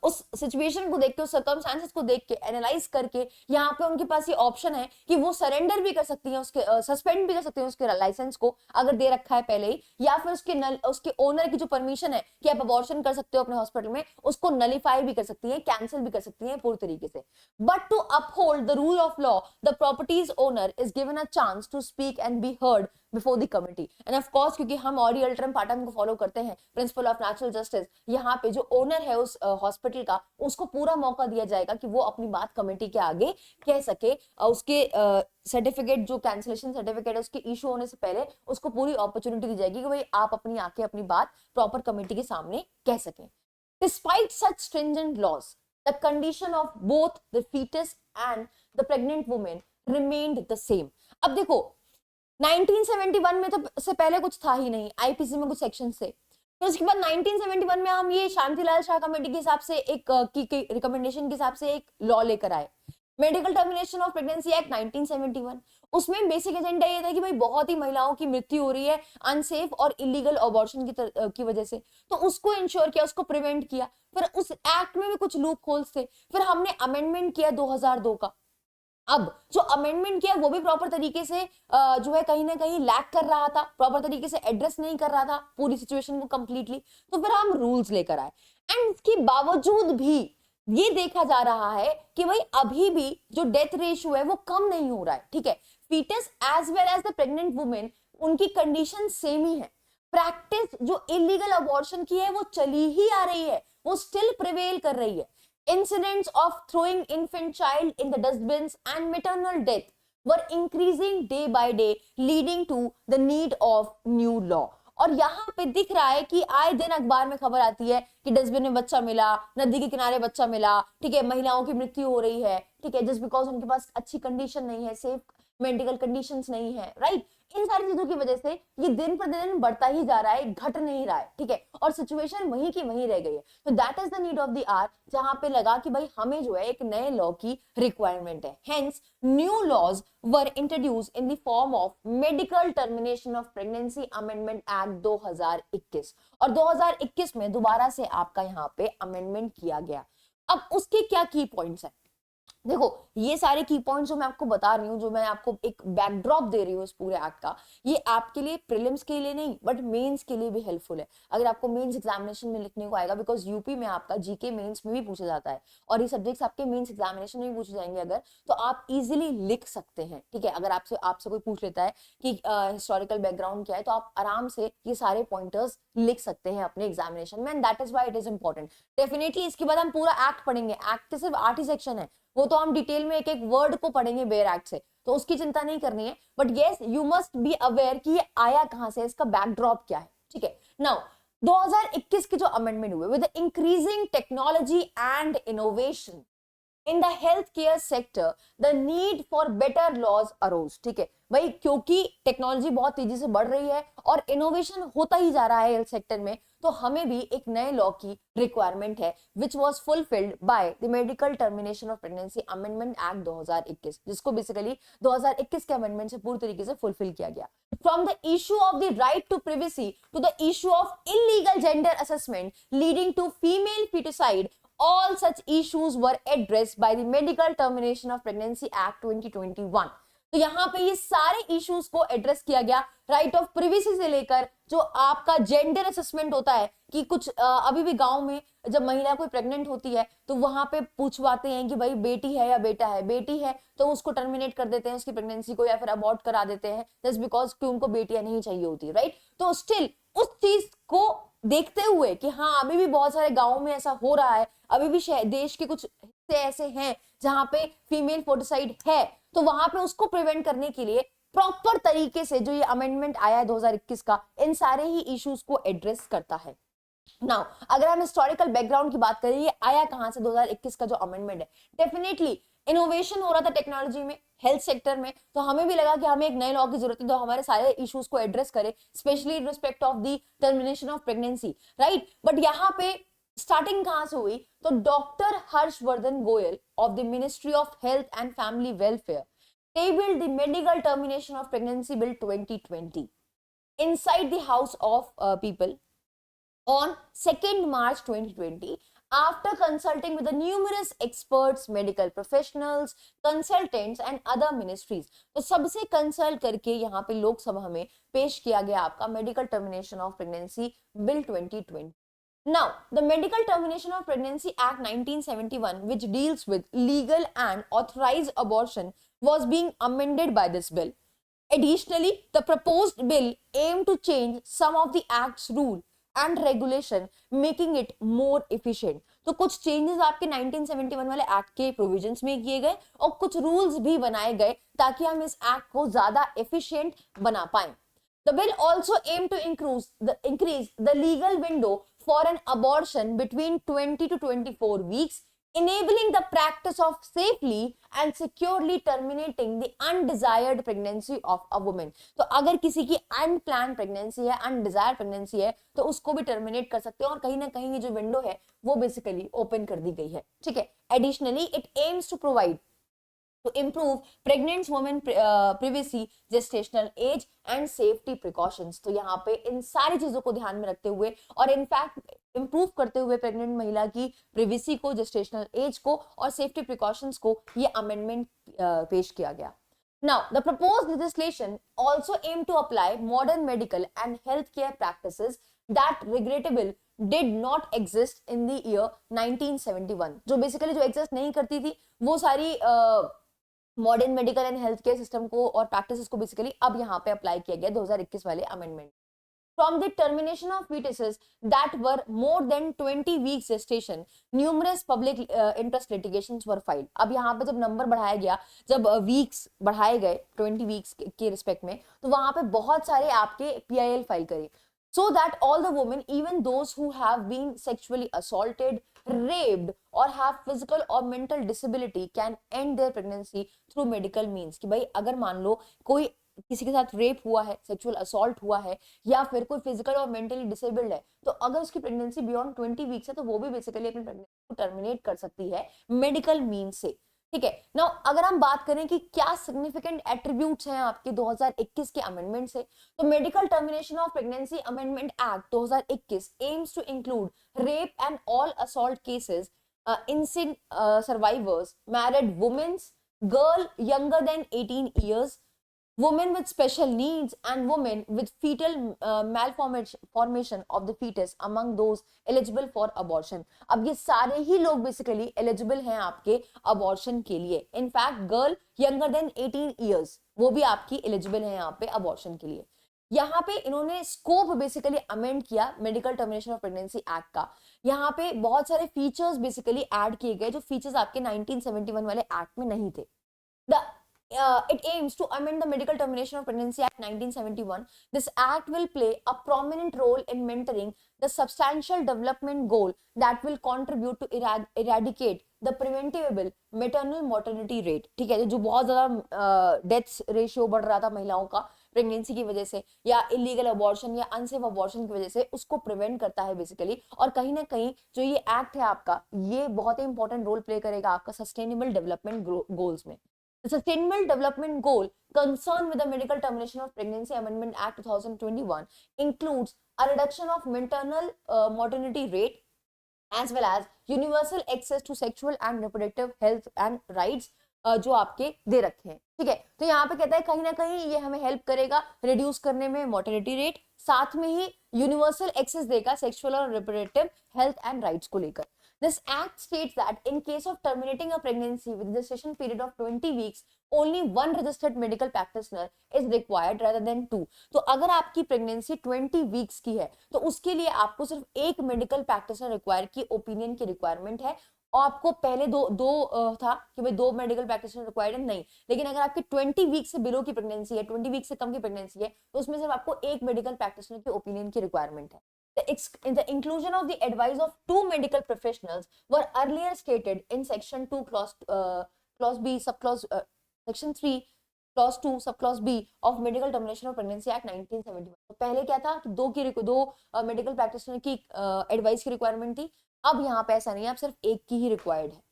उस सिचुएशन को देख के, उस सर्कमस्टेंसेस को देख के, एनालाइज करके यहाँ पे उनके पास ये ऑप्शन है कि वो सरेंडर भी कर सकती है उसके, सस्पेंड भी कर सकते हैं उसके लाइसेंस को अगर दे रखा है पहले ही, या फिर उसके ओनर की जो परमिशन है कि आप अबॉर्शन कर सकते हो अपने हॉस्पिटल में उसको नलिफाई भी कर सकती है, कैंसिल भी कर सकती है पूरी तरीके से। But to uphold the rule of law the properties owner is given a chance to speak and be heard before the committee. And of course क्योंकि हम ऑडी अल्टरम पार्टम को फॉलो करते हैं, प्रिंसिपल ऑफ नेचुरल जस्टिस, यहाँ पे जो ओनर है उस हॉस्पिटल का, उसको पूरा मौका दिया जाएगा कि वो अपनी बात कमेटी के आगे कह सके। उसके सर्टिफिकेट जो कैंसिलेशन सर्टिफिकेट है उसके इशू होने से पहले उसको पूरी अपॉर्चुनिटी दी जाएगी कि भाई आप अपनी आके अपनी बात प्रॉपर कमेटी के सामने कह सकें। Despite such stringent laws, the condition of both the fetus and the pregnant woman remained the same. अब देखो 1971 में तो से पहले कुछ था ही नहीं, आईपीसी में कुछ सेक्शन थे, तो उसके बाद 1971 में हम ये शांतिलाल शाह कमेटी के हिसाब से एक की रिकमेंडेशन के हिसाब से एक लॉ लेकर आए, medical termination of pregnancy act 1971। उसमें बेसिक एजेंडा ये था कि भाई बहुत ही महिलाओं की मृत्यु हो रही है अनसेफ और इलीगल अबॉर्शन की वजह से, तो उसको इंश्योर किया, उसको प्रिवेंट किया। फिर उस एक्ट में भी कुछ लूप होल्स थे, फिर हमने अमेंडमेंट किया 2002 का। अब जो अमेंडमेंट किया वो भी प्रॉपर तरीके से जो है कहीं ना कहीं लैक कर रहा था, प्रॉपर तरीके से एड्रेस नहीं कर रहा था पूरी सिचुएशन को कंप्लीटली, तो फिर हम रूल्स लेकर आए। एंड इसके बावजूद भी ये देखा जा रहा है कि भाई अभी भी जो डेथ रेशियो है वो कम नहीं हो रहा है, ठीक है। Foetus as well as the pregnant women, उनकी कंडीशन सेम ही है। प्रैक्टिस जो इलीगल अबॉर्शन की है वो चली ही आ रही है, वो स्टिल प्रिवेल कर रही है। Incidents of throwing infant child in the dustbins and maternal death were increasing day by day, leading to the need of new law. और यहाँ पे दिख रहा है कि आए दिन अखबार में खबर आती है कि डस्टबिन में बच्चा मिला, नदी के किनारे बच्चा मिला, ठीक है, महिलाओं की मृत्यु हो रही है, ठीक है, जस्ट बिकॉज उनके पास अच्छी कंडीशन नहीं है, सेफ मेडिकल कंडीशंस नहीं है, राइट। इन सारी चीजों की वजह से ये दिन पर दिन बढ़ता ही जा रहा है, घट नहीं रहा है, ठीक है, और सिचुएशन वहीं की वहीं रह गई है। तो that is the need of the hour, जहां पे लगा कि भाई हमें जो है एक नए लॉ की रिक्वायरमेंट है। Hence new laws were introduced in the form of medical termination of pregnancy amendment act 2021, और 2021 में दोबारा से आपका यहाँ पे अमेंडमेंट किया गया। अब उसके क्या की पॉइंट्स है, देखो ये सारे की पॉइंट्स जो मैं आपको बता रही हूँ, जो मैं आपको एक बैकड्रॉप दे रही हूँ इस पूरे एक्ट का, ये आपके लिए प्रीलिम्स के लिए नहीं बट मेंस के लिए भी हेल्पफुल है। अगर आपको मेंस एग्जामिनेशन में लिखने को आएगा, बिकॉज यूपी में आपका जीके मेंस में भी पूछा जाता है और ये सब्जेक्ट्स आपके मेंस एग्जामिनेशन में भी पूछे जाएंगे अगर, तो आप इजिली लिख सकते हैं, ठीक है। अगर आपसे कोई पूछ लेता है कि हिस्टोरिकल बैकग्राउंड क्या है, तो आप आराम से ये सारे पॉइंटर्स लिख सकते हैं अपने एग्जामिनेशन में, and that is why it is important. Definitely इसके बाद हम पूरा एक्ट पढ़ेंगे, एक्ट के सिर्फ 8 ही सेक्शन है, वो तो हम डिटेल में एक एक वर्ड को पढ़ेंगे बेयर एक्ट से, तो उसकी चिंता नहीं करनी है। But yes you must be aware कि ये आया कहां से, इसका बैकड्रॉप क्या है, ठीक है। नाउ 2021 के जो अमेंडमेंट हुए, with increasing technology and innovation in the health care sector the need for better laws arose, ठीक है भाई, क्योंकि टेक्नोलॉजी बहुत तेजी से बढ़ रही है और इनोवेशन होता ही जा रहा है हेल्थ सेक्टर में, तो हमें भी एक नए लॉ की रिक्वायरमेंट है, which was fulfilled by the medical termination of pregnancy amendment act 2021, जिसको बेसिकली 2021 के अमेंडमेंट से पूरी तरीके से फुलफिल किया गया। From the issue of the right to privacy to the issue of illegal gender assessment leading to female feticide, all such issues were addressed by the Medical Termination of Pregnancy Act 2021। तो यहाँ पे ये सारे इश्यूज को एड्रेस किया गया, राइट ऑफ प्रिवेसी से लेकर जो आपका जेंडर असेसमेंट होता है कि कुछ अभी भी गांव में जब महिला कोई प्रेग्नेंट होती है तो वहां पे पूछवाते हैं कि भाई बेटी है या बेटा है, बेटी है तो उसको टर्मिनेट कर देते हैं उसकी प्रेगनेंसी को, या फिर अबॉर्ट करा देते हैं जस्ट बिकॉज कि उनको बेटियां नहीं चाहिए होती, राइट। तो स्टिल उस चीज को देखते हुए कि हाँ अभी भी बहुत सारे गाँव में ऐसा हो रहा है, अभी भी देश के कुछ हिस्से ऐसे हैं जहां पे फीमेल फोर्टिसाइड है, तो वहां पे उसको प्रिवेंट करने के लिए प्रॉपर तरीके से जो ये अमेंडमेंट आया है 2021 का, इन सारे ही इश्यूज को एड्रेस करता है। नाउ अगर हम हिस्टोरिकल बैकग्राउंड की बात करें, ये आया कहां से 2021 का जो अमेंडमेंट है, डेफिनेटली इनोवेशन हो रहा था टेक्नोलॉजी में, हेल्थ सेक्टर में, तो हमें भी लगा कि हमें एक नए लॉ की जरूरत है जो हमारे सारे इश्यूज को एड्रेस करे, specially in respect of the termination of pregnancy, right. But यहाँ पे स्टार्टिंग कहां से हुई, तो doctor Harshvardhan Goyal of the ministry of health and family welfare tabled the Medical Termination of Pregnancy Bill 2020 inside the House of People on 2nd March 2020 after consulting with the numerous experts, medical professionals, consultants and other ministries। तो सबसे कंसल्ट करके यहाँ पे लोकसभा में पेश किया गया आपका medical termination of pregnancy bill 2020। Now, the Medical Termination of Pregnancy Act 1971, which deals with legal and authorized abortion, was being amended by this bill. Additionally, the proposed bill aim to change some of the act's rule and regulation, making it more efficient. तो कुछ चेंजेस आपके 1971 वाले एक्ट के प्रोविजंस में किए गए और कुछ रूल्स भी बनाए गए ताकि हम इस एक्ट को ज्यादा एफिशिएंट बना पाए. The bill also aimed to increase the legal window for an abortion between 20 to 24 weeks, enabling the practice of safely and securely terminating the undesired pregnancy of a woman. तो अगर किसी की अनप्लान प्रेगनेंसी है, अनडिजायर्ड प्रेगनेंसी है, तो उसको भी टर्मिनेट कर सकते हैं और कहीं ना कहीं ये जो विंडो है वो बेसिकली ओपन कर दी गई है. ठीक है. Additionally it aims to provide to improve pregnant women privacy, gestational age and safety precautions. तो यहाँ पे इन सारी चीजों को ध्यान में रखते हुए और इनफैक्ट इंप्रूव करते हुए प्रेग्नेंट महिला की प्रिवेसी को, जेस्टेशनल एज को और सेफ्टी प्रिकॉशंस को ये अमेंडमेंट पेश किया गया. Now, the proposed legislation also aimed to apply modern medical and healthcare practices that regrettably did not exist in the year 1971. जो बेसिकली जो एग्जिस्ट नहीं करती थी वो सारी modern medical and health care system को और प्रैक्टिसेस को बेसिकली अब यहाँ पे अप्लाई किया गया 2021 वाले amendment. From the termination of fetuses that were more than 20 weeks gestation, numerous public interest litigations were filed. अब यहाँ पे जब नंबर बढ़ाया गया, जब वीक्स बढ़ाए गए 20 वीक्स के रिस्पेक्ट में, तो वहां पे बहुत सारे आपके PIL फाइल करे. So that all the women, even those who have been sexually assaulted, raped or have physical or mental disability can end their pregnancy through medical means. कि भाई अगर मान लो कोई किसी के साथ रेप हुआ है, सेक्सुअल असॉल्ट हुआ है या फिर कोई फिजिकल और मेंटली डिसेबल्ड है, तो अगर उसकी प्रेगनेंसी बियॉन्ड 20 वीक्स है तो वो भी बेसिकली अपनी प्रेगनेंसी को टर्मिनेट कर सकती है मेडिकल मीन से. ठीक है. नाउ अगर हम बात करें कि क्या सिग्निफिकेंट एट्रीब्यूट्स हैं आपके 2021 के अमेंडमेंट से, तो medical termination of pregnancy amendment act 2021 aims to include rape and all assault cases, incest survivors, married womens, girl younger than 18 years, women with special needs and women with fetal malformation of the fetus among those eligible for abortion. अब ये सारे ही लोग बेसिकली एलिजिबल हैं आपके अबॉर्शन के लिए. In fact girl younger than 18 years वो भी आपकी एलिजिबल है यहाँ पे अबॉर्शन के लिए. यहाँ पे इन्होंने स्कोप बेसिकली अमेंड किया medical termination of pregnancy act का. यहाँ पे बहुत सारे फीचर्स बेसिकली ऐड किए गए जो फीचर्स आपके 1971 वाले एक्ट में नहीं थे. It aims to amend the Medical Termination of Pregnancy Act 1971. This act will play a prominent role in mentoring the substantial development goal that will contribute to eradicate the preventable maternal mortality rate. ठीक है, जो बहुत ज्यादा डेथ्स रेशियो बढ़ रहा था महिलाओं का प्रेगनेंसी की वजह से या इलीगल अबॉर्शन या अनसेफ अबॉर्शन की वजह से, उसको प्रिवेंट करता है बेसिकली. और कहीं ना कहीं जो ये एक्ट है आपका, ये बहुत ही इंपॉर्टेंट रोल प्ले करेगा आपका सस्टेनेबल डेवलपमेंट गोल्स में. The Sustainable Development Goal concerned with the Medical Termination of Pregnancy Amendment Act 2021 includes a reduction of maternal mortality rate as well as universal access to sexual and reproductive health and rights जो आपके दे रखे हैं. ठीक है. तो यहाँ पे कहता है कहीं ना कहीं ये हमें हेल्प करेगा रिड्यूस करने में मोर्टेलिटी रेट, साथ में ही यूनिवर्सल एक्सेस देगा सेक्सुअल और रिप्रोडक्टिव हेल्थ एंड राइट्स को लेकर. This act states that in case of terminating a pregnancy with a gestation period of 20 weeks, only one registered medical practitioner is required rather than two. तो अगर आपकी प्रेगनेंसी 20 वीक्स की है तो उसके लिए आपको सिर्फ एक मेडिकल प्रैक्टिशनर रिक्वायर की ओपिनियन की रिक्वायरमेंट है. और आपको पहले दो था कि भाई 2 मेडिकल प्रैक्टिशनर रिक्वायर्ड है, नहीं. लेकिन अगर आपकी 20 वीक से बिलो की प्रेगनेंसी है, 20 वीक से कम की प्रेगनेंसी है, तो उसमें सिर्फ आपको एक मेडिकल प्रैक्टिशनर की ओपिनियन की रिक्वायरमेंट है. The inclusion of the advice of 2 medical professionals were earlier stated in Section 2, Clause B, Subclause Section 3, Clause 2, Subclause B of Medical Termination of Pregnancy Act 1971. तो पहले क्या था कि दो मेडिकल प्रैक्टिशनर की एडवाइस की रिक्वायरमेंट थी. अब यहाँ पे ऐसा नहीं है, अब सिर्फ एक की ही रिक्वायर्ड है.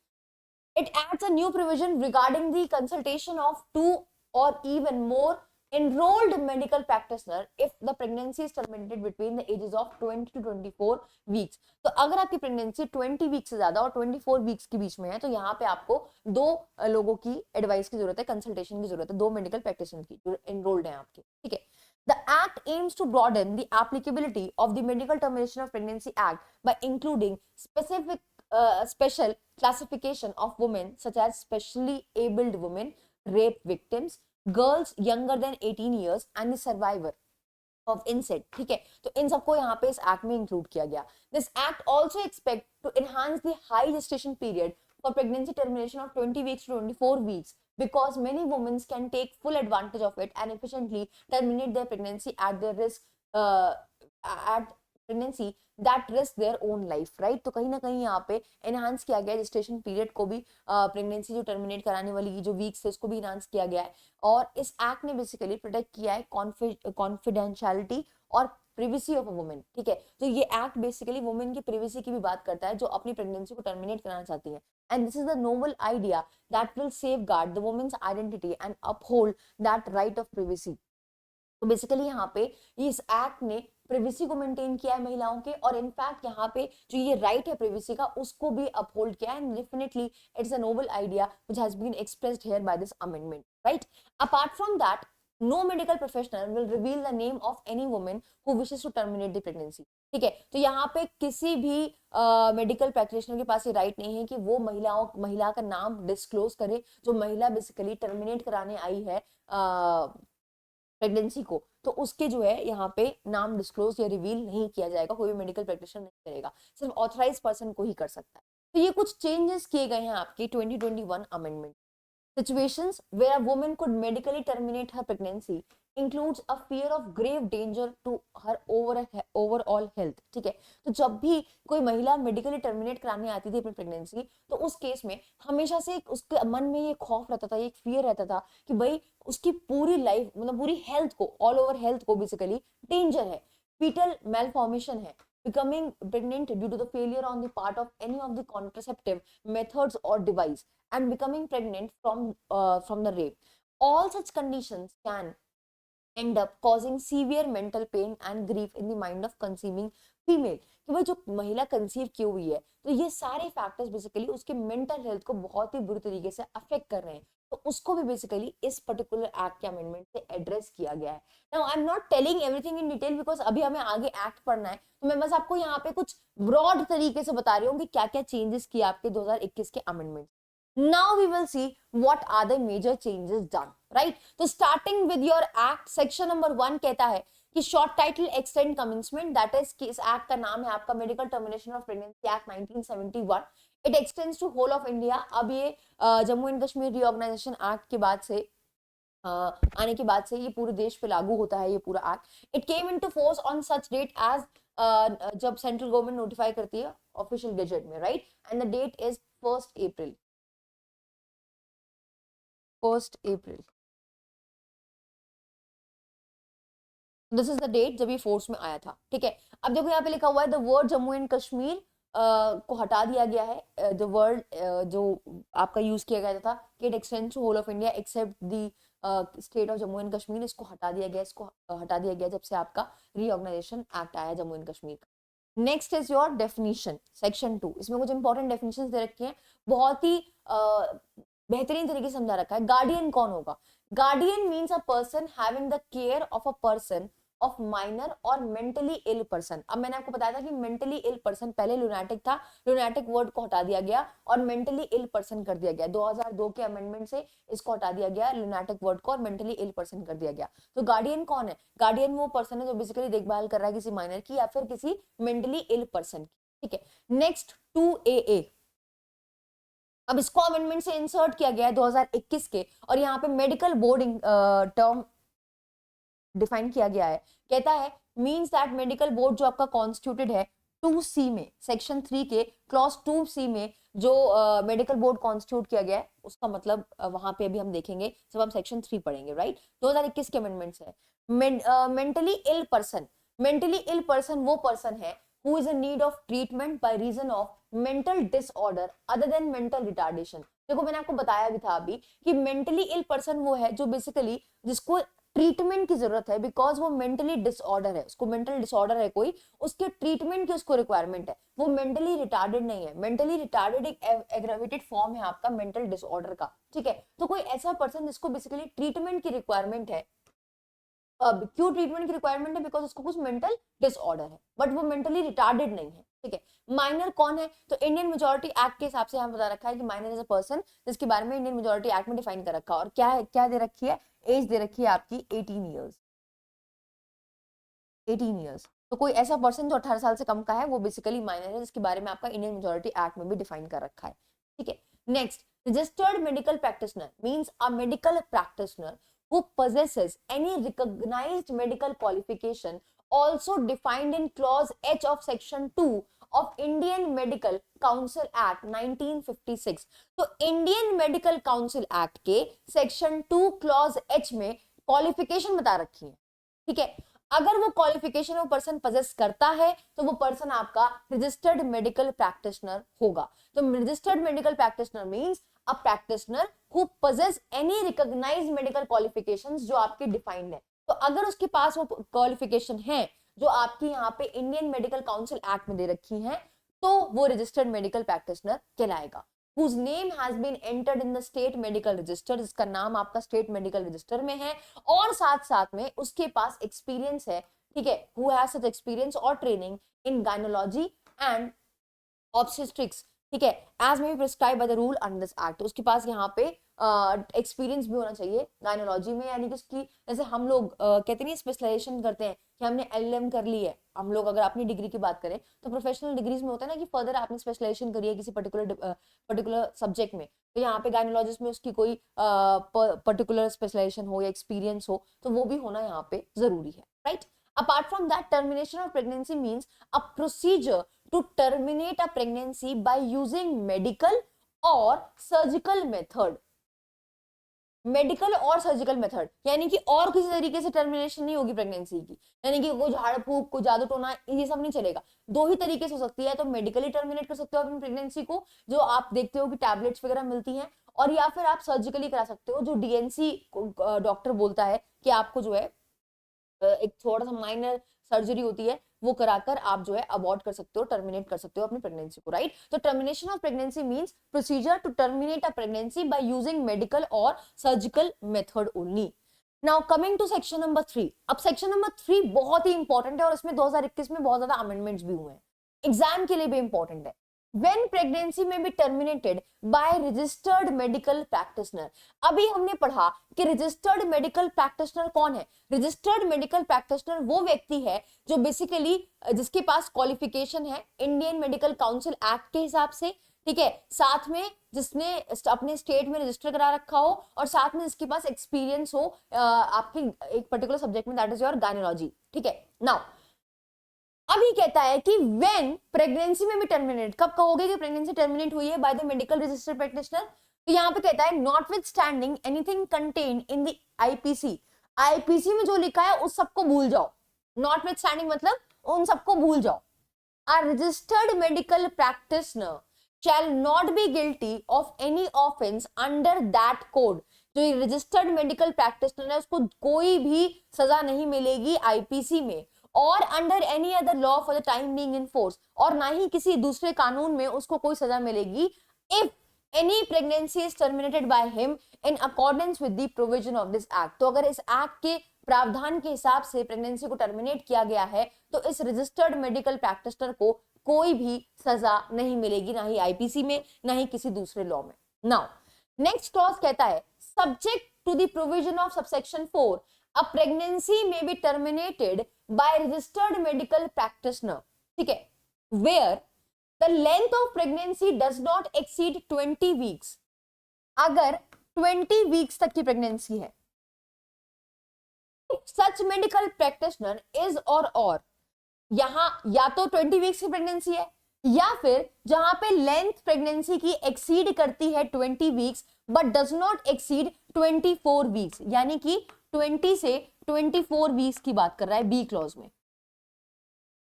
It adds a new provision regarding the consultation of 2 or even more enrolled medical practitioner if the pregnancy is terminated between the ages of 20 to 24 weeks. तो अगर आपकी प्रेगनेंसी 20 वीक से ज्यादा और 24 वीक्स के बीच में है तो यहाँ पे आपको 2 लोगों की एडवाइस की जरूरत है, कंसल्टेशन की जरूरत है, 2 मेडिकल प्रैक्टिशनर की जो एनरोल्ड हैं आपके. ठीक है. The act aims to broaden the applicability of the Medical Termination of Pregnancy Act by including special classification of women such as specially abled women, rape victims, girls younger than 18 years and the survivor of incest, ठीक है। तो इन सबको यहाँ पे इस एक्ट में इंक्लूड किया गया। This act also expect to enhance the high gestation period for pregnancy termination of 20 weeks to 24 weeks because many women can take full advantage of it and efficiently terminate their pregnancy at their risk at pregnancy that risk their own life, right? तो कहीं ना कहीं यहाँ पे एनहांस किया गया जेस्टेशन पीरियड को भी, प्रेगनेंसी जो टर्मिनेट कराने वाली जो वीक्स है उसको भी एनहांस किया गया है। और इस एक्ट ने बेसिकली प्रोटेक्ट किया है कॉन्फिडेंशियलिटी और प्रिवेसी ऑफ अ वुमेन, ठीक है। तो ये एक्ट बेसिकली वुमेन की प्रिवेसी की भी बात करता है जो अपनी प्रेगनेंसी को टर्मिनेट कराना चाहती है। And this is the noble idea that will safeguard the women's identity and uphold that right of privacy. तो बेसिकली यहाँ पे इस एक्ट ने प्रिवेसी को मेंटेन किया है महिलाओं के, और इनफैक्ट यहाँ पे जो ये राइट है प्रिवेसी का उसको भी अपहोल्ड किया है। And definitely it's a noble idea which has been expressed here by this amendment, right. Apart from that, no medical professional will reveal the name of any woman who wishes to terminate the pregnancy, ठीक है। तो यहाँ पे किसी भी मेडिकल प्रैक्टिशनर के पास ये राइट नहीं है कि वो महिला का नाम डिस्क्लोज करे जो महिला बेसिकली टर्मिनेट कराने आई है प्रेगनेंसी को। तो उसके जो है यहाँ पे नाम डिस्क्लोज या रिवील नहीं किया जाएगा, कोई भी मेडिकल प्रैक्टिशनर नहीं करेगा, सिर्फ ऑथराइज पर्सन को ही कर सकता है। तो ये कुछ चेंजेस किए गए हैं आपके 2021 amendment. Situations where a woman could medically terminate her pregnancy includes a fear of grave danger to her overall health, ठीक है। तो जब भी कोई महिला मेडिकली टर्मिनेट कराने आती थी अपनी प्रेगनेंसी, तो उस केस में हमेशा से उसके मन में ये खौफ रहता था, ये फियर रहता था कि भाई उसकी पूरी लाइफ, मतलब पूरी हेल्थ को, ऑल ओवर हेल्थ को बेसिकली डेंजर है, फीटल मेलफॉर्मेशन है, becoming pregnant due to the failure on the part of any of the contraceptive methods or device, and becoming pregnant from the rape. All such conditions can end up causing severe mental pain and grief in the mind of conceiving female, कि भाई जो महिला कंसीव की हुई है तो ये सारे फैक्टर्स बेसिकली उसके मेंटल हेल्थ को बहुत ही बुरी तरीके से अफेक्ट कर रहे हैं। तो उसको भी बेसिकली इस पर्टिकुलर एक्ट के अमेंडमेंट से एड्रेस किया गया है। Now I am not telling everything in detail because अभी हमें आगे एक्ट पढ़ना है, तो मैं बस आपको यहाँ पे कुछ ब्रॉड तरीके से बता रही हूँ कि क्या क्या चेंजेस किए आपके 2021 के amendment. Now we will see what are the major changes done, right? तो starting with your act, section number 1 कहता है कि short title extend commencement, that is कि इस एक्ट का नाम है आपका medical termination of pregnancy act 1971। It extends to whole of India. अब ये Jammu and Kashmir reorganisation act के बाद से आने के बाद से ये पूरे देश पे लागू होता है ये पूरा act. It came into force on such date as जब सेंट्रल गवर्नमेंट नोटिफाई करती है ऑफिशियल गजेट में, right. And the date is 1 April 1 April. This is the date जब ये फोर्स में आया था, ठीक है। अब देखो यहाँ पे लिखा हुआ है the word Jammu and Kashmir को हटा दिया गया है। द वर्ड जो आपका यूज किया गया था कि it extends to whole of India except the state of Jammu and Kashmir, इसको हटा दिया गया, इसको हटा दिया गया जब से आपका रीऑर्गेनाइजेशन एक्ट आया जम्मू एंड कश्मीर का। Next is your definition, section 2। इसमें कुछ इंपॉर्टेंट डेफिनेशन दे रखे हैं, बहुत ही बेहतरीन तरीके से समझा रखा है। गार्डियन कौन होगा? Guardian means a person having the care of a person of minor और मेंटली इल पर्सन। अब मैंने आपको बताया था कि मेंटली इल पर्सन पहले लुनाटिक था, लुनाटिक वर्ड को हटा दिया गया और मेंटली इल पर्सन कर दिया गया। 2002 के अमेंडमेंट से इसको हटा दिया गया, लुनाटिक वर्ड को, और मेंटली इल पर्सन कर दिया गया। तो गार्डियन कौन है? गार्डियन वो पर्सन है जो बेसिकली देखभाल कर रहा है किसी माइनर की या फिर किसी मेंटली इल पर्सन की, ठीक है। नेक्स्ट 2AA, अब इसको अमेंडमेंट से इंसर्ट किया गया है 2021 के, और यहाँ पे मेडिकल बोर्डिंग टर्म डिफाइन किया गया है। कहता है मींस दैट मेडिकल बोर्ड जो आपका कॉन्स्टिट्यूटेड है 2C में, सेक्शन 3 के क्लॉज 2C में जो मेडिकल बोर्ड कॉन्स्टिट्यूट किया गया है, उसका मतलब वहां पे अभी हम देखेंगे जब हम सेक्शन 3 पढ़ेंगे, राइट। 2021 के अमेंडमेंट्स है। Mentally ill person, mentally ill person वो पर्सन है who is in need of treatment by reason of mental disorder other than mental retardation। देखो मैंने आपको बताया भी था अभी कि मेंटली इल पर्सन वो है जो बेसिकली जिसको ट्रीटमेंट की जरूरत है बिकॉज वो मेंटली डिसऑर्डर है, उसको मेंटल डिसऑर्डर है कोई, उसके ट्रीटमेंट की उसको रिक्वायरमेंट है, वो मेंटली रिटार्डेड नहीं है। मेंटली रिटार्डेड एक एग्रावेटेड फॉर्म है आपका मेंटल डिसऑर्डर का, ठीक है। तो कोई ऐसा पर्सन जिसको बेसिकली ट्रीटमेंट की रिक्वायरमेंट है। अब क्यों ट्रीटमेंट की रिक्वायरमेंट है? बिकॉज उसको कुछ मेंटल डिसऑर्डर है, बट वो मेंटली रिटार्डेड नहीं है, ठीक है। माइनर कौन है? तो इंडियन मेजोरिटी एक्ट के हिसाब से यहाँ बता रखा है कि माइनर इज अ पर्सन जिसके बारे में इंडियन मेजोरिटी एक्ट में डिफाइन कर रखा है। और क्या है, क्या दे रखी है? एज दे रखी है आपकी 18 ईयर्स। 18 ईयर्स। तो कोई ऐसा पर्सन जो 18 साल से कम का है वो बेसिकली माइनर है, जिसके बारे में आपका इंडियन मेजोरिटी एक्ट में भी डिफाइन कर रखा है। ठीक है। Next, registered medical practitioner means a medical practitioner who possesses any recognized medical qualification also defined in clause H of section 2 of Indian Medical Council Act 1956। तो इंडियन मेडिकल काउंसिल एक्ट के सेक्शन 2 क्लॉज H में क्वालिफिकेशन बता रखी है। ठीक है। अगर वो क्वालिफिकेशन वो पर्सन पजेस करता है तो वो पर्सन आपका रजिस्टर्ड मेडिकल प्रैक्टिशनर होगा। तो registered medical practitioner means a practitioner who possess any recognized medical qualifications जो आपके डिफाइंड है। तो अगर उसके पास वो क्वालिफिकेशन है जो आपकी यहाँ पे इंडियन मेडिकल काउंसिल एक्ट में दे रखी है तो वो रजिस्टर्ड मेडिकल प्रैक्टिशनर कहलाएगा। whose name has been entered in the state medical register, जिसका नाम आपका स्टेट मेडिकल रजिस्टर में है और साथ साथ में उसके पास एक्सपीरियंस है। ठीक है। who has such experience or training in gynecology and obstetrics। ठीक है। As may be prescribe by the rule under this act. उसके पास यहाँ पे एक्सपीरियंस भी होना चाहिए गायनोलॉजी में, यानी कि उसकी जैसे हम लोग कहते नहीं स्पेशलाइजेशन करते हैं कि हमने एलएम कर ली है हम लोग, अगर अपनी डिग्री की बात करें तो प्रोफेशनल डिग्रीज में होता है ना कि फर्दर आपने स्पेशलाइजेशन करी है किसी पर्टिकुलर सब्जेक्ट में, तो यहाँ पे गायनोलॉजिस्ट में उसकी कोई पर्टिकुलर स्पेशलाइजेशन हो या एक्सपीरियंस हो तो वो भी होना यहाँ पे जरूरी है, right. Apart from that, termination of pregnancy means a procedure to terminate a pregnancy by using medical or surgical method। Medical or surgical method, यानी कि और किसी तरीके से टर्मिनेशन नहीं होगी प्रेगनेंसी की, यानी कि कोई झाड़ फूक कोई जादू टोना ये सब नहीं चलेगा। दो ही तरीके से हो सकती है, तो मेडिकली टर्मिनेट कर सकते हो अपनी प्रेगनेंसी को जो आप देखते हो कि टैबलेट्स वगैरह मिलती हैं, और या फिर आप सर्जिकली करा सकते हो जो डीएनसी डॉक्टर बोलता है कि आपको जो है एक थोड़ा सा माइनर सर्जरी होती है वो कराकर आप जो है अबॉर्ट कर सकते हो, टर्मिनेट कर सकते हो अपनी प्रेगनेंसी को, राइट। तो termination of pregnancy means procedure to terminate a pregnancy by using medical or surgical method only. Now coming to section number 3। अब सेक्शन नंबर 3 बहुत ही इंपॉर्टेंट है और इसमें 2021 में बहुत ज्यादा अमेंडमेंट्स भी हुए हैं, एग्जाम के लिए भी इंपॉर्टेंट है। When pregnancy may be terminated by registered medical practitioner। अभी हमने पढ़ा कि registered medical practitioner कौन है? registered medical practitioner वो व्यक्ति है जो बेसिकली जिसके पास क्वालिफिकेशन है इंडियन मेडिकल काउंसिल एक्ट के हिसाब से, ठीक है, साथ में जिसने अपने स्टेट में रजिस्टर करा रखा हो और साथ में जिसके पास एक्सपीरियंस हो आपके एक पर्टिकुलर सब्जेक्ट में, दैट इज योर गायनोलॉजी। ठीक है। नाउ अभी कहता है कि व्हेन प्रेगनेंसी में भी टर्मिनेट, कब कहोगे कि प्रेगनेंसी टर्मिनेट हुई है by the medical registered practitioner? तो यहाँ पे कहता है notwithstanding anything contained in the IPC. IPC में जो लिखा है उस सबको भूल जाओ, नॉटविथस्टैंडिंग मतलब उन सबको भूल जाओ। A registered medical practitioner shall not be guilty of any offense under that code। जो रजिस्टर्ड मेडिकल प्रैक्टिशनर है उसको कोई भी सजा नहीं मिलेगी आईपीसी में और under any other law for the time being in force, और ना ही किसी दूसरे कानून में उसको कोई सजा मिलेगी if any pregnancy is terminated by him in accordance with the provision of this act. तो अगर इस एक्ट के प्रावधान के हिसाब से प्रेगनेंसी को टर्मिनेट किया गया है तो इस रजिस्टर्ड मेडिकल प्रैक्टिशनर को कोई भी सजा नहीं मिलेगी, ना ही आईपीसी में ना ही किसी दूसरे लॉ में। नाउ नेक्स्ट क्लॉज कहता है subject to the provision of subsection 4 a pregnancy may be terminated by registered medical practitioner। ठीक है, where the length of pregnancy does not exceed 20 weeks। अगर 20 weeks तक की प्रेगनेंसी है, सच मेडिकल प्रैक्टिशनर इज और यहां या तो 20 वीक्स की प्रेगनेंसी है या फिर जहां पे लेंथ प्रेगनेंसी की एक्सीड करती है 20 weeks but does not exceed 24 weeks, यानी कि 20 से 24 वीक्स की बात कर रहा है बी क्लॉज में।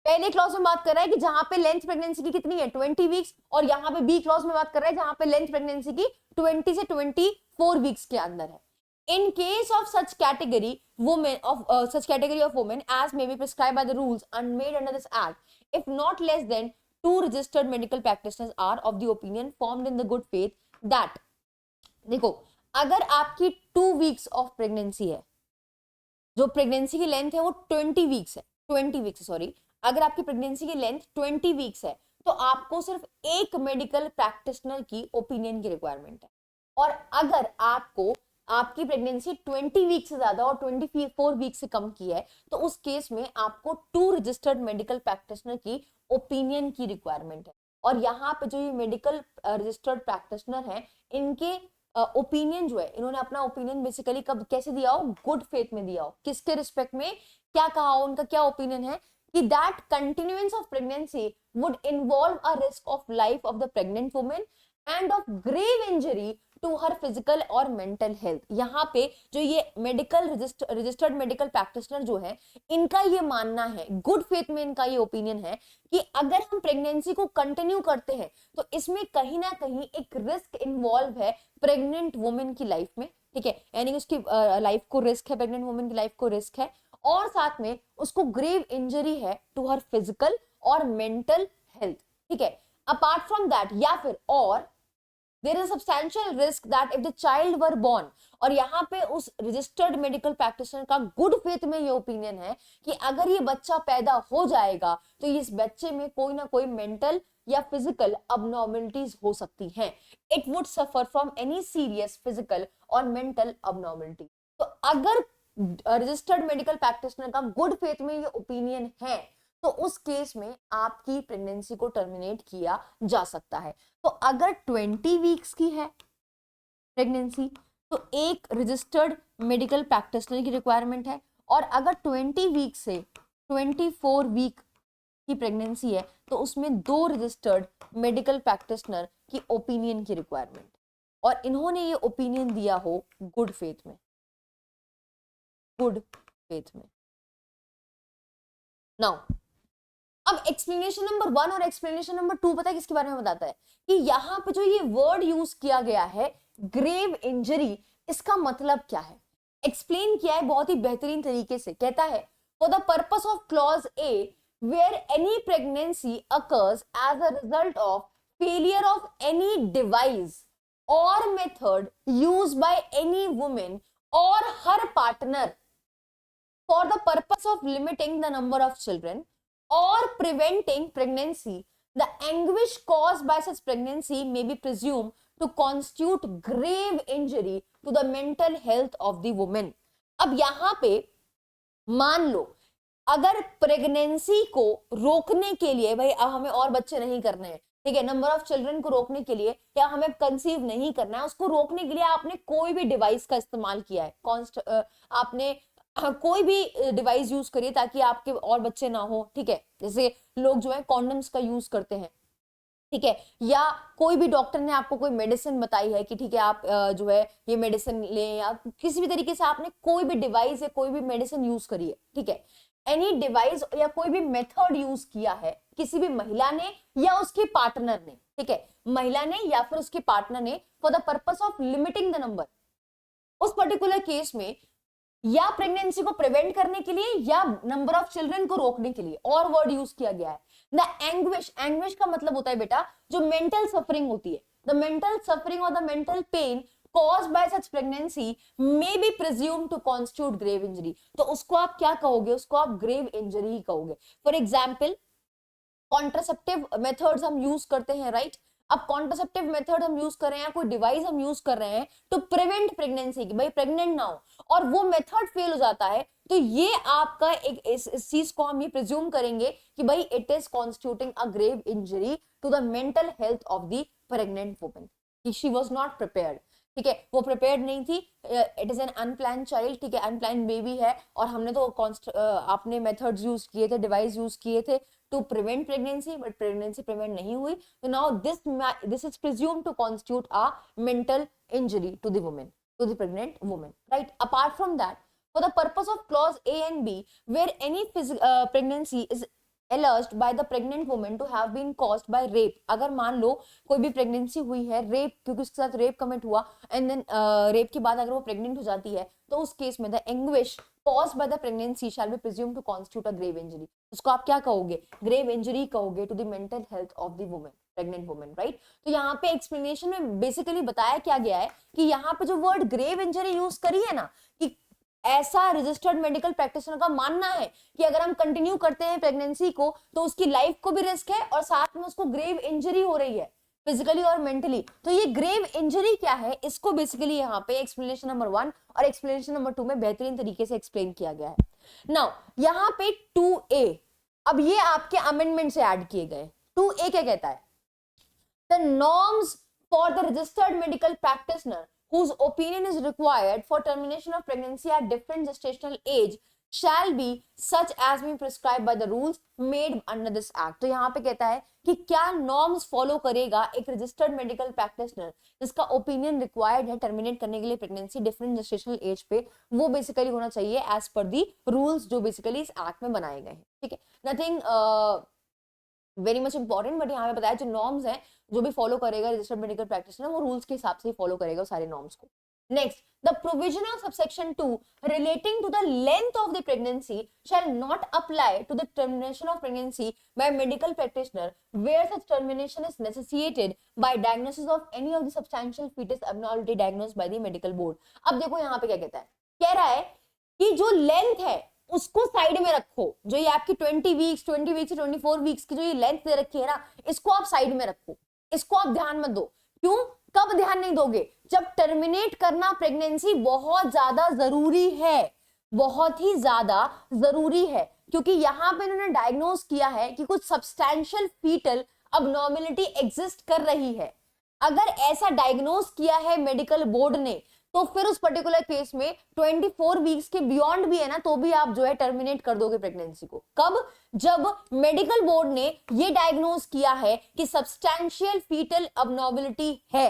पहले क्लॉज में बात कर रहा है कि जहां पे लेंथ प्रेगनेंसी की कितनी है 20 वीक्स, और यहां पे बी क्लॉज में बात कर रहा है जहां पे लेंथ प्रेगनेंसी की 20 से 24 वीक्स के अंदर है। In case of such category of women as may be prescribed by the rules and made under this act, if not less than 2 registered medical practitioners are of the opinion formed in the good faith that, देखो अगर आपकी 2 weeks of pregnancy है, जो प्रेगनेंसी की लेंथ है वो 20 वीक्स है, 20 वीक्स सॉरी, अगर आपकी प्रेगनेंसी की लेंथ 20 वीक्स है तो आपको सिर्फ एक मेडिकल प्रैक्टिशनर की ओपिनियन की रिक्वायरमेंट है। और अगर आपको आपकी प्रेगनेंसी 20 वीक से ज्यादा और 24 वीक से कम की है तो उस केस में आपको 2 रजिस्टर्ड मेडिकल प्रैक्टिशनर की ओपिनियन की रिक्वायरमेंट है। और यहाँ पे जो ये मेडिकल रजिस्टर्ड प्रैक्टिशनर हैं, इनके ओपिनियन जो है, इन्होंने अपना ओपिनियन बेसिकली कब कैसे दिया हो, गुड फेथ में दिया हो। किसके रिस्पेक्ट में क्या कहा हो, उनका क्या ओपिनियन है कि that continuance of pregnancy would involve a risk of life of the pregnant women and of grave injury to her physical और मेंटल हेल्थ। यहाँ पे जो ये मेडिकल रजिस्टर्ड मेडिकल प्रैक्टिशनर जो है, इनका ये मानना है, गुड फेथ में इनका ये ओपिनियन है कि अगर हम प्रेगनेंसी को कंटिन्यू करते हैं तो इसमें कहीं ना कहीं एक रिस्क इन्वॉल्व है प्रेग्नेंट वुमेन की लाइफ में, ठीक है, यानी उसकी लाइफ को रिस्क है, प्रेग्नेंट वुमेन की लाइफ को रिस्क है, और साथ में उसको ग्रेव इंजरी है टू हर फिजिकल और मेंटल हेल्थ, ठीक है। अपार्ट फ्रॉम दैट, या फिर और there is a substantial risk that if the child were born, और यहाँ पे उस रजिस्टर्ड मेडिकल प्रैक्टिशनर का गुड फेथ में ये ओपिनियन है कि अगर ये बच्चा पैदा हो जाएगा तो इस बच्चे में कोई ना कोई मेंटल या फिजिकल अबनॉर्मलिटीज हो सकती हैं, it would suffer from any serious physical और मेंटल अबनॉर्मलिटी। तो अगर रजिस्टर्ड मेडिकल प्रैक्टिशनर का गुड फेथ में ये ओपिनियन है तो उस केस में आपकी प्रेगनेंसी को टर्मिनेट किया जा सकता है। तो अगर 20 वीक्स की है प्रेगनेंसी तो एक रजिस्टर्ड मेडिकल प्रैक्टिशनर की रिक्वायरमेंट है, और अगर 20 वीक से 24 वीक की प्रेगनेंसी है तो उसमें 2 रजिस्टर्ड मेडिकल प्रैक्टिशनर की ओपिनियन की रिक्वायरमेंट, और इन्होंने ये ओपिनियन दिया हो गुड फेथ में, गुड फेथ में। नाउ अब एक्सप्लेनेशन नंबर 1 और एक्सप्लेनेशन नंबर 2 पता है किसके बारे में बताता है कि यहाँ पे जो ये वर्ड यूज किया गया है ग्रेव इंजरी, इसका मतलब क्या है, एक्सप्लेन किया है बहुत ही बेहतरीन तरीके से। कहता है for the purpose of clause A where any pregnancy occurs as a result of failure of any device or method used by any women or her partner for the purpose of limiting the number of children or preventing pregnancy, the anguish caused by such pregnancy may be presumed to constitute grave injury to the mental health of the woman। अब यहाँ पे मान लो अगर प्रेगनेंसी को रोकने के लिए, भाई अब हमें और बच्चे नहीं करने हैं, ठीक है, नंबर ऑफ चिल्ड्रन को रोकने के लिए या हमें कंसीव नहीं करना है, उसको रोकने के लिए आपने कोई भी डिवाइस का इस्तेमाल किया है, आपने कोई भी डिवाइस यूज करिए ताकि आपके और बच्चे ना हो, ठीक है, जैसे लोग जो है कॉन्डम्स का यूज करते हैं, ठीक है, या कोई भी डॉक्टर ने आपको कोई मेडिसिन बताई है कि ठीक है आप जो है ये मेडिसिन लें, या किसी भी तरीके से आपने कोई भी डिवाइस या कोई भी मेडिसिन यूज करिए, ठीक है, एनी डिवाइस या कोई भी मेथड यूज किया है किसी भी महिला ने या उसके पार्टनर ने, ठीक है, महिला ने या फिर उसके पार्टनर ने, for the purpose of limiting the number, उस पर्टिकुलर केस में या प्रेगनेंसी को प्रिवेंट करने के लिए या नंबर ऑफ चिल्ड्रन को रोकने के लिए और वर्ड यूज किया गया है। द एंग्विश, एंग्विश का मतलब होता है बेटा जो मेंटल सफरिंग होती है, द मेंटल सफरिंग और the mental pen caused by such pregnancy may be presumed to constitute grave injury। तो उसको आप क्या कहोगे, उसको आप ग्रेव इंजरी ही कहोगे। फॉर एग्जाम्पल कॉन्ट्रासेप्टिव मेथड्स हम यूज करते हैं, राइट, अब कॉन्ट्रासेप्टिव मेथड हम यूज कर रहे हैं, कोई डिवाइस हम यूज कर रहे हैं टू प्रिवेंट प्रेगनेंसी, कि भाई प्रेग्नेंट ना हो, और वो मेथड फेल हो जाता है, तो ये आपका एक इस चीज को हम ये प्रिज्यूम करेंगे कि भाई it is constituting a grave injury to the mental health of the pregnant woman, कि शी वाज नॉट प्रिपेयर्ड, ठीक है, वो प्रिपेयर्ड नहीं थी, it is an unplanned child, ठीक है, अनप्लान्ड बेबी है, और हमने तो आपने मेथड्स यूज किए थे, डिवाइस यूज किए थे to prevent pregnancy, but pregnancy prevent नहीं हुई, so now this is presumed to constitute a mental injury to the woman, to the pregnant woman, right? Apart from that, for the purpose of clause A and B, where any pregnancy is alleged by the pregnant woman to have been caused by rape, अगर मान लो कोई भी प्रेगनेंसी हुई है, रेप, क्योंकि उसके साथ रेप कमिट हुआ, एंड देन रेप के बाद अगर वो प्रेग्नेंट हो जाती है तो उस केस में the anguish caused by the pregnancy shall be presumed to constitute a grave injury, उसको आप क्या कहोगे, ग्रेव इंजरी कहोगे to the mental health of the woman, pregnant woman, right. तो यहाँ पे एक्सप्लेनेशन में बेसिकली बताया क्या गया है कि यहाँ पे जो वर्ड ग्रेव इंजरी यूज करी है ना, कि ऐसा रजिस्टर्ड मेडिकल प्रैक्टिशनर का मानना है कि अगर हम कंटिन्यू करते हैं प्रेगनेंसी को तो उसकी लाइफ को भी रिस्क है और साथ में उसको ग्रेव इंजरी हो रही है फिजिकली और मेंटली। तो ये ग्रेव इंजरी क्या है, इसको बेसिकली यहाँ पे एक्सप्लेनेशन नंबर 1 और एक्सप्लेनेशन नंबर 2 में बेहतरीन तरीके से एक्सप्लेन किया गया है। नाउ यहाँ पे 2A, अब ये आपके अमेंडमेंट से ऐड किए गए। 2A क्या कहता है, the norms for the registered medical practitioner whose opinion is required for termination of pregnancy at different gestational age shall be such as being prescribed by the rules made under this act। तो यहाँ पे कहता है कि क्या नॉर्म्स फॉलो करेगा एक रजिस्टर्ड मेडिकल प्रैक्टिशनर जिसका ओपिनियन रिक्वायर्ड है टर्मिनेट करने के लिए प्रेगनेंसी डिफरेंट जेस्टेशनल एज पे, वो बेसिकली होना चाहिए एज पर दी रूल्स जो बेसिकली इस एक्ट में बनाए गए हैं। ठीक है, nothing very much important, but यहाँ पे बताया जो नॉर्म्स हैं जो भी फॉलो करेगा रजिस्टर्ड मेडिकल प्रैक्टिशनर वो रूल्स के हिसाब से फॉलो करेगा सारे नॉर्म्स को। Next, the provision of subsection 2 relating to the length of the pregnancy shall not apply to the termination of pregnancy by medical practitioner where such termination is necessitated by diagnosis of any of the substantial fetus abnormality diagnosed by the medical board। अब देखो यहाँ पे क्या कहता है, कह रहा है कि जो लेंथ है उसको साइड में रखो, जो ये आपकी 20 वीक्स से 24 वीक्स की जो ये लेंथ दे रखी है ना, इसको आप साइड में रखो, इसको आप ध्यान मत दो। क्यों, कब ध्यान नहीं दोगे, जब टर्मिनेट करना प्रेगनेंसी बहुत ज्यादा जरूरी है, बहुत ही ज्यादा जरूरी है, क्योंकि यहाँ पे इन्होंने डायग्नोज किया है कि कुछ सब्सटैंशियल फीटल अबनॉर्मेलिटी एग्जिस्ट कर रही है। अगर ऐसा डायग्नोज किया है मेडिकल बोर्ड ने तो फिर उस पर्टिकुलर केस में 24 वीक्स के बियॉन्ड भी है ना तो भी आप जो है टर्मिनेट कर दोगे प्रेगनेंसी को। कब, जब मेडिकल बोर्ड ने ये डायग्नोज किया है कि सब्सटैंशियल फीटल अबनॉर्मेलिटी है,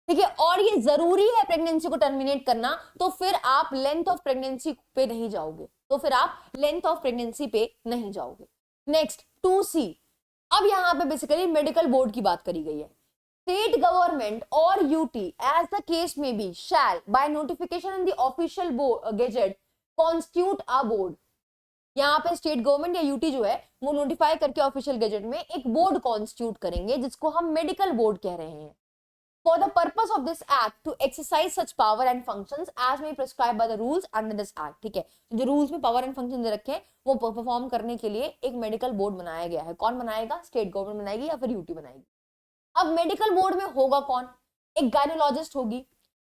ठीक है, और ये जरूरी है प्रेगनेंसी को टर्मिनेट करना, तो फिर आप लेंथ ऑफ प्रेगनेंसी पे नहीं जाओगे, तो फिर आप लेंथ ऑफ प्रेगनेंसी पे नहीं जाओगे। नेक्स्ट 2C, अब यहां पे बेसिकली मेडिकल बोर्ड की बात करी गई है। State government or UT, as the case may be, shall by notification in the official gazette constitute a board। यहाँ पे स्टेट गवर्नमेंट या यूटी जो है वो नोटिफाई करके ऑफिशियल गजेट में एक बोर्ड कॉन्स्टिट्यूट करेंगे जिसको हम मेडिकल बोर्ड कह रहे हैं। For the purpose of this act to exercise such power and functions as may prescribed by the rules under this act। ठीक है, जो रूल्स में पावर एंड फंक्शन दे रखे हैं वो परफॉर्म करने के लिए एक मेडिकल बोर्ड बनाया गया है। कौन बनाएगा, स्टेट गवर्नमेंट बनाएगी या फिर यूटी बनाएगी। अब मेडिकल बोर्ड में होगा कौन, एक गायनोलॉजिस्ट होगी,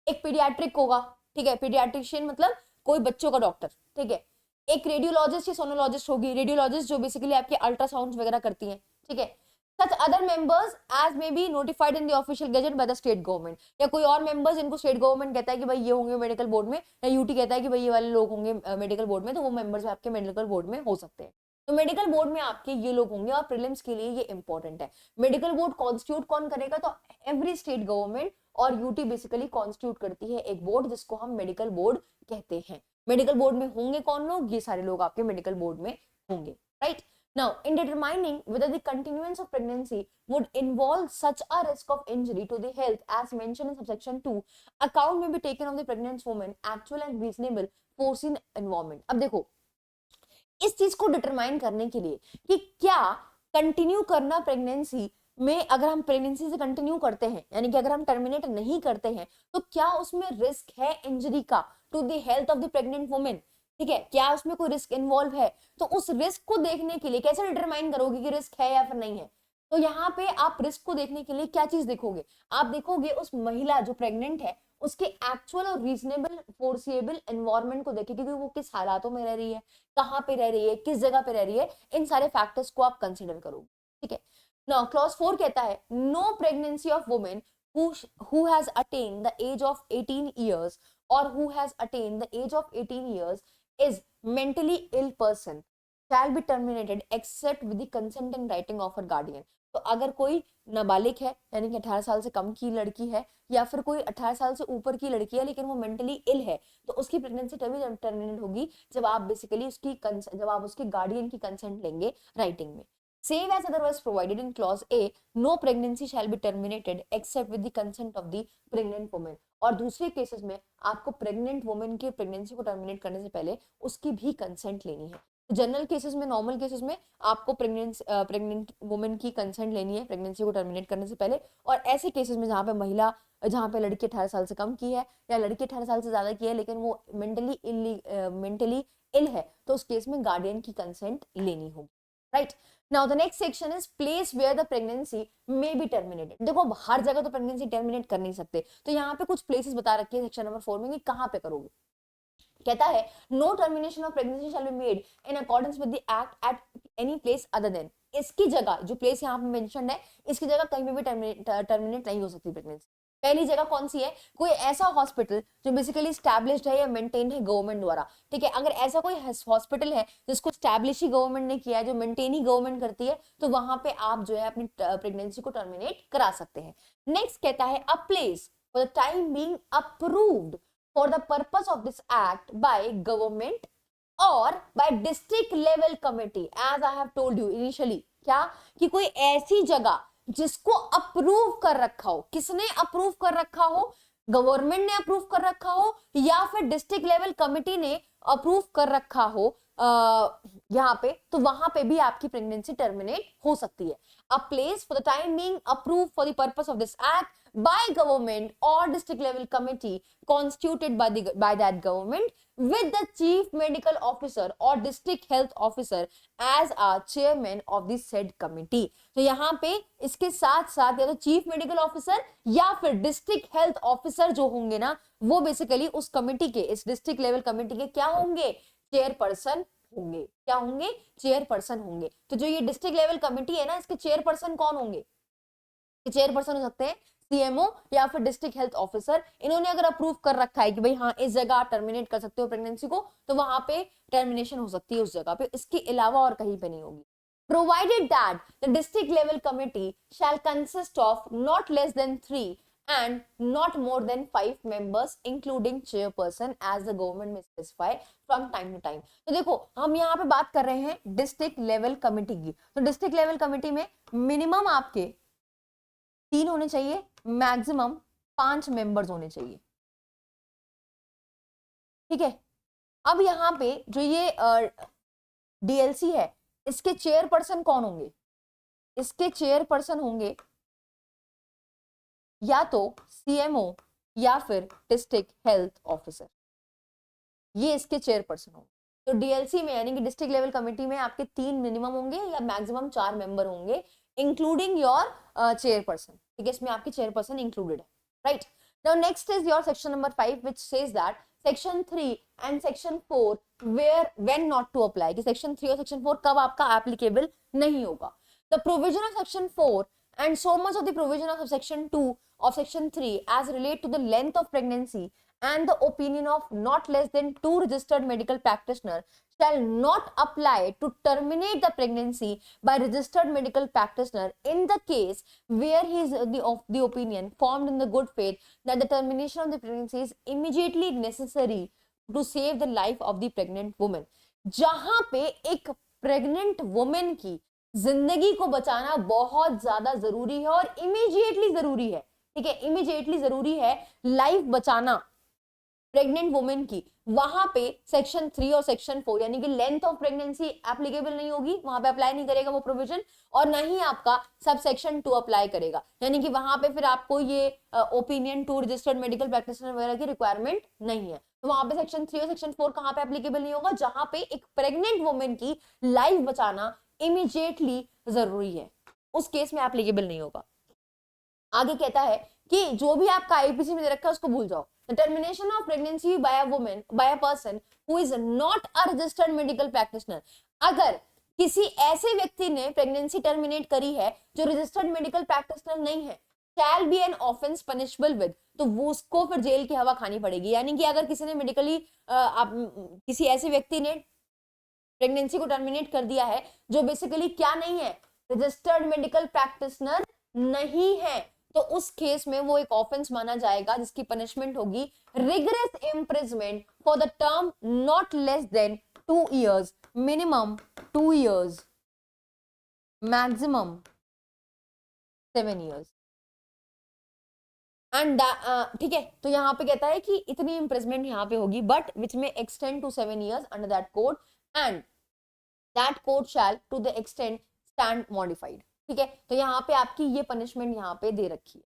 एक पीडियाट्रिक होगा, ठीक है, पीडियाट्रिशियन मतलब कोई बच्चों का डॉक्टर, ठीक है, एक रेडियोलॉजिस्ट या सोनोलॉजिस्ट होगी, रेडियोलॉजिस्ट जो बेसिकली आपके अल्ट्रासाउंड वगैरह करती हैं, ठीक है। Such other members as may be notified in the official gazette by the state government, या कोई और मेंबर्स इनको स्टेट गवर्नमेंट कहता है कि भाई ये होंगे मेडिकल बोर्ड में, या यूटी कहता है कि भाई ये वाले लोग होंगे मेडिकल बोर्ड में, तो वो मेंबर्स आपके मेडिकल बोर्ड में हो सकते हैं। तो मेडिकल बोर्ड में आपके ये लोग होंगे और प्रीलिम्स के लिए ये इंपॉर्टेंट है। मेडिकल बोर्ड कॉन्स्टिट्यूट कौन करेगा, तो एवरी स्टेट गवर्नमेंट और यूटी बेसिकली कॉन्स्टिट्यूट करती है एक बोर्ड जिसको हम मेडिकल बोर्ड कहते हैं। मेडिकल बोर्ड में होंगे कौन लोग, ये सारे लोग आपके मेडिकल बोर्ड में होंगे, right. Now, in determining whether the continuance of pregnancy would involve such a risk of injury to the health as mentioned in subsection 2, account may be taken of the pregnant woman actual and reasonable foreseen environment। अब देखो इस चीज को डिटरमाइन करने के लिए कि क्या कंटिन्यू करना प्रेगनेंसी में, अगर हम प्रेगनेंसी से कंटिन्यू करते हैं यानी कि अगर हम टर्मिनेट नहीं करते हैं तो क्या उसमें रिस्क है इंजरी का to the health of the pregnant women, ठीक है, क्या उसमें कोई रिस्क इन्वॉल्व है। तो उस रिस्क को देखने के लिए कैसे डिटरमाइन करोगे कि रिस्क है या फिर नहीं है, तो यहाँ पे आप रिस्क को देखने के लिए क्या चीज देखोगे, आप देखोगे उस महिला जो प्रेग्नेंट है उसके एक्चुअल और रीजनेबल फोर्सिएबल एनवायरनमेंट को देखें, क्योंकि वो किस हालातों में रह रही है, कहाँ पे रह रही है, किस जगह पे रह रही है, इन सारे फैक्टर्स को आप कंसिडर करोगे, ठीक है। नाउ क्लॉज 4 कहता है no pregnancy of women who has attained the age of 18 years or who has attained the age of 18 years is mentally ill person shall be terminated except with the consent and writing of her guardian। तो अगर कोई नाबालिग है यानी कि 18 साल से कम की लड़की है या फिर कोई 18 साल से ऊपर की लड़की है लेकिन वो मेंटली इल है, तो उसकी प्रेगनेंसी तभी टर्मिनेट होगी जब आप बेसिकली उसके गार्डियन की कंसेंट लेंगे राइटिंग में। Same as otherwise provided in clause A, no pregnancy shall be terminated except with the consent of the pregnant woman। और दूसरे केसेस में आपको प्रेग्नेंट वुमेन की प्रेगनेंसी को टर्मिनेट करने से पहले उसकी भी कंसेंट लेनी है। जनरल केसेस में, नॉर्मल केसेस में आपको प्रेग्नेंट वुमेन की कंसेंट लेनी है प्रेगनेंसी को टर्मिनेट करने से पहले, और ऐसे केसेस में जहां पे महिला जहाँ पे लड़की 18 साल से कम की है या लड़की 18 साल से ज्यादा की है लेकिन वो मेंटली इल है, तो उस केस में गार्डियन की कंसेंट लेनी होगी, right. Now the next section is place where the pregnancy may be terminated. देखो अब हर जगह तो प्रेगनेंसी टर्मिनेट कर नहीं सकते, तो यहाँ पे कुछ प्लेसेस बता रखे हैं सेक्शन नंबर 4 में कि कहाँ पे करोगे। कहता है no termination of pregnancy shall be made in accordance with the act at any place other than. इसकी जगह जो प्लेस यहाँ पे मेंशन है, इसकी जगह कहीं पे भी टर्मिनेट नहीं हो सकती प्रेगनेंसी। पहली जगह कौन सी है, कोई ऐसा हॉस्पिटल जो बेसिकली स्टैब्लिश्ड है या मेंटेन है गवर्नमेंट द्वारा, ठीक है। अगर ऐसा कोई हॉस्पिटल है जिसको स्टैब्लिश ही गवर्नमेंट ने किया है, जो मेंटेन ही गवर्नमेंट करती है, तो वहां पे आप जो है अपनी प्रेगनेंसी को टर्मिनेट करा सकते हैं। नेक्स्ट कहता है a place for the time being approved for the purpose of this act by government or by district level committee, as I have told you initially, क्या कि कोई ऐसी जगह जिसको अप्रूव कर रखा हो, किसने अप्रूव कर रखा हो, गवर्नमेंट ने अप्रूव कर रखा हो या फिर डिस्ट्रिक्ट लेवल कमिटी ने अप्रूव कर रखा हो यहाँ पे, तो वहां पे भी आपकी प्रेगनेंसी टर्मिनेट हो सकती है। A place for the time being approve for the purpose of this act by government or district level committee constituted by that government with the chief medical officer or district health officer as a chairman of the said committee। तो यहाँ पे इसके साथ साथ या तो चीफ मेडिकल ऑफिसर या फिर डिस्ट्रिक्ट हेल्थ ऑफिसर जो होंगे ना, वो बेसिकली उस कमिटी के, इस डिस्ट्रिक्ट लेवल कमिटी के क्या होंगे, चेयरपर्सन होंगे। क्या होंगे, चेयरपर्सन होंगे। तो जो ये डिस्ट्रिक्ट लेवल कमिटी है ना, इसके चेयरपर्सन कौन होंगे, चेयरपर्सन हो सकते हैं सीएमओ या फिर डिस्ट्रिक्ट हेल्थ ऑफिसर। इन्होंने अगर अप्रूव कर रखा है कि भाई हाँ इस जगह आप टर्मिनेट कर सकते हो प्रेगनेंसी को, तो वहां पे टर्मिनेशन हो सकती है उस जगह पे, इसके अलावा और कहीं पे नहीं होगी। Provided that the district level committee shell consist of not less than 3 and not more than 5 members including chairperson as the government may specify from time to time। तो देखो हम यहाँ पे बात कर रहे हैं डिस्ट्रिक्ट लेवल कमिटी की, तो डिस्ट्रिक्ट लेवल कमिटी में मिनिमम आपके 3 होने चाहिए, मैक्सिमम 5 मेंबर्स होने चाहिए, ठीक है। अब यहाँ पे जो ये डीएलसी है, इसके चेयरपर्सन कौन होंगे, इसके चेयरपर्सन होंगे या तो सीएमओ या फिर डिस्ट्रिक्ट हेल्थ ऑफिसर, ये इसके चेयरपर्सन होंगे। तो डीएलसी में यानी कि डिस्ट्रिक्ट लेवल कमिटी में आपके 3 मिनिमम होंगे या मैक्सिमम 4 मेंबर होंगे इंक्लूडिंग योर चेयरपर्सन, ठीक है। इसमें आपकी चेयरपर्सन इंक्लूडेड है, right. Now next is your section number 5 which says that section 3 and section 4 where when not to apply, कि सेक्शन 3 और सेक्शन 4 कब आपका एप्लीकेबल नहीं होगा। The provision of section 4 and so much of the provision of section 2 of section 3 as relate to the length of pregnancy and the opinion of not less than 2 registered medical practitioner shall not apply to terminate the pregnancy by registered medical practitioner in the case where he is the opinion formed in the good faith that the termination of the pregnancy is immediately necessary to save the life of the pregnant woman। जहां पे एक प्रेग्नेंट वुमेन की जिंदगी को बचाना बहुत ज्यादा जरूरी है और इमीडिएटली जरूरी है, ठीक है, इमीडिएटली जरूरी है लाइफ बचाना प्रेग्नेंट वुमेन की, वहां पे सेक्शन 3 और सेक्शन 4 यानी कि लेंथ ऑफ प्रेगनेंसी एप्लीकेबल नहीं होगी, वहां पे अप्लाई नहीं करेगा वो प्रोविजन, और न ही आपका सब सेक्शन 2 अप्लाई करेगा, यानी कि वहां पे फिर आपको ये ओपिनियन 2 रजिस्टर्ड मेडिकल प्रैक्टिशनर वगैरह की रिक्वायरमेंट नहीं है। तो वहां पे सेक्शन 3 और सेक्शन 4 कहां पे एप्लीकेबल नहीं होगा, जहां पे एक प्रेग्नेंट वुमेन की लाइफ बचाना इमीडिएटली जरूरी है, उस केस में एप्लीकेबल नहीं होगा। आगे कहता है कि जो भी आपका आईपीसी में दे रखा है उसको भूल जाओ। The termination of pregnancy by a woman, by a person who is not a registered medical practitioner, अगर किसी ऐसे व्यक्ति ने प्रेगनेंसी टर्मिनेट करी है जो रजिस्टर्ड मेडिकल प्रैक्टिशनर नहीं है, shall be an offense punishable with, तो वो उसको फिर जेल की हवा खानी पड़ेगी। यानी कि अगर किसी ने मेडिकली किसी ऐसे व्यक्ति ने प्रेगनेंसी को टर्मिनेट कर दिया है जो बेसिकली क्या नहीं है, रजिस्टर्ड मेडिकल प्रैक्टिशनर नहीं है, तो उस केस में वो एक ऑफेंस माना जाएगा जिसकी पनिशमेंट होगी rigorous imprisonment for the term not less than 2 years, minimum 2 years, maximum 7 years। And ठीक है, तो यहाँ पे कहता है कि इतनी इम्प्रिजमेंट यहाँ पे होगी but which may extend to 7 years under that code and that code shall to the extent stand modified, ठीक है। तो यहाँ पे आपकी ये पनिशमेंट यहाँ पे दे रखी है।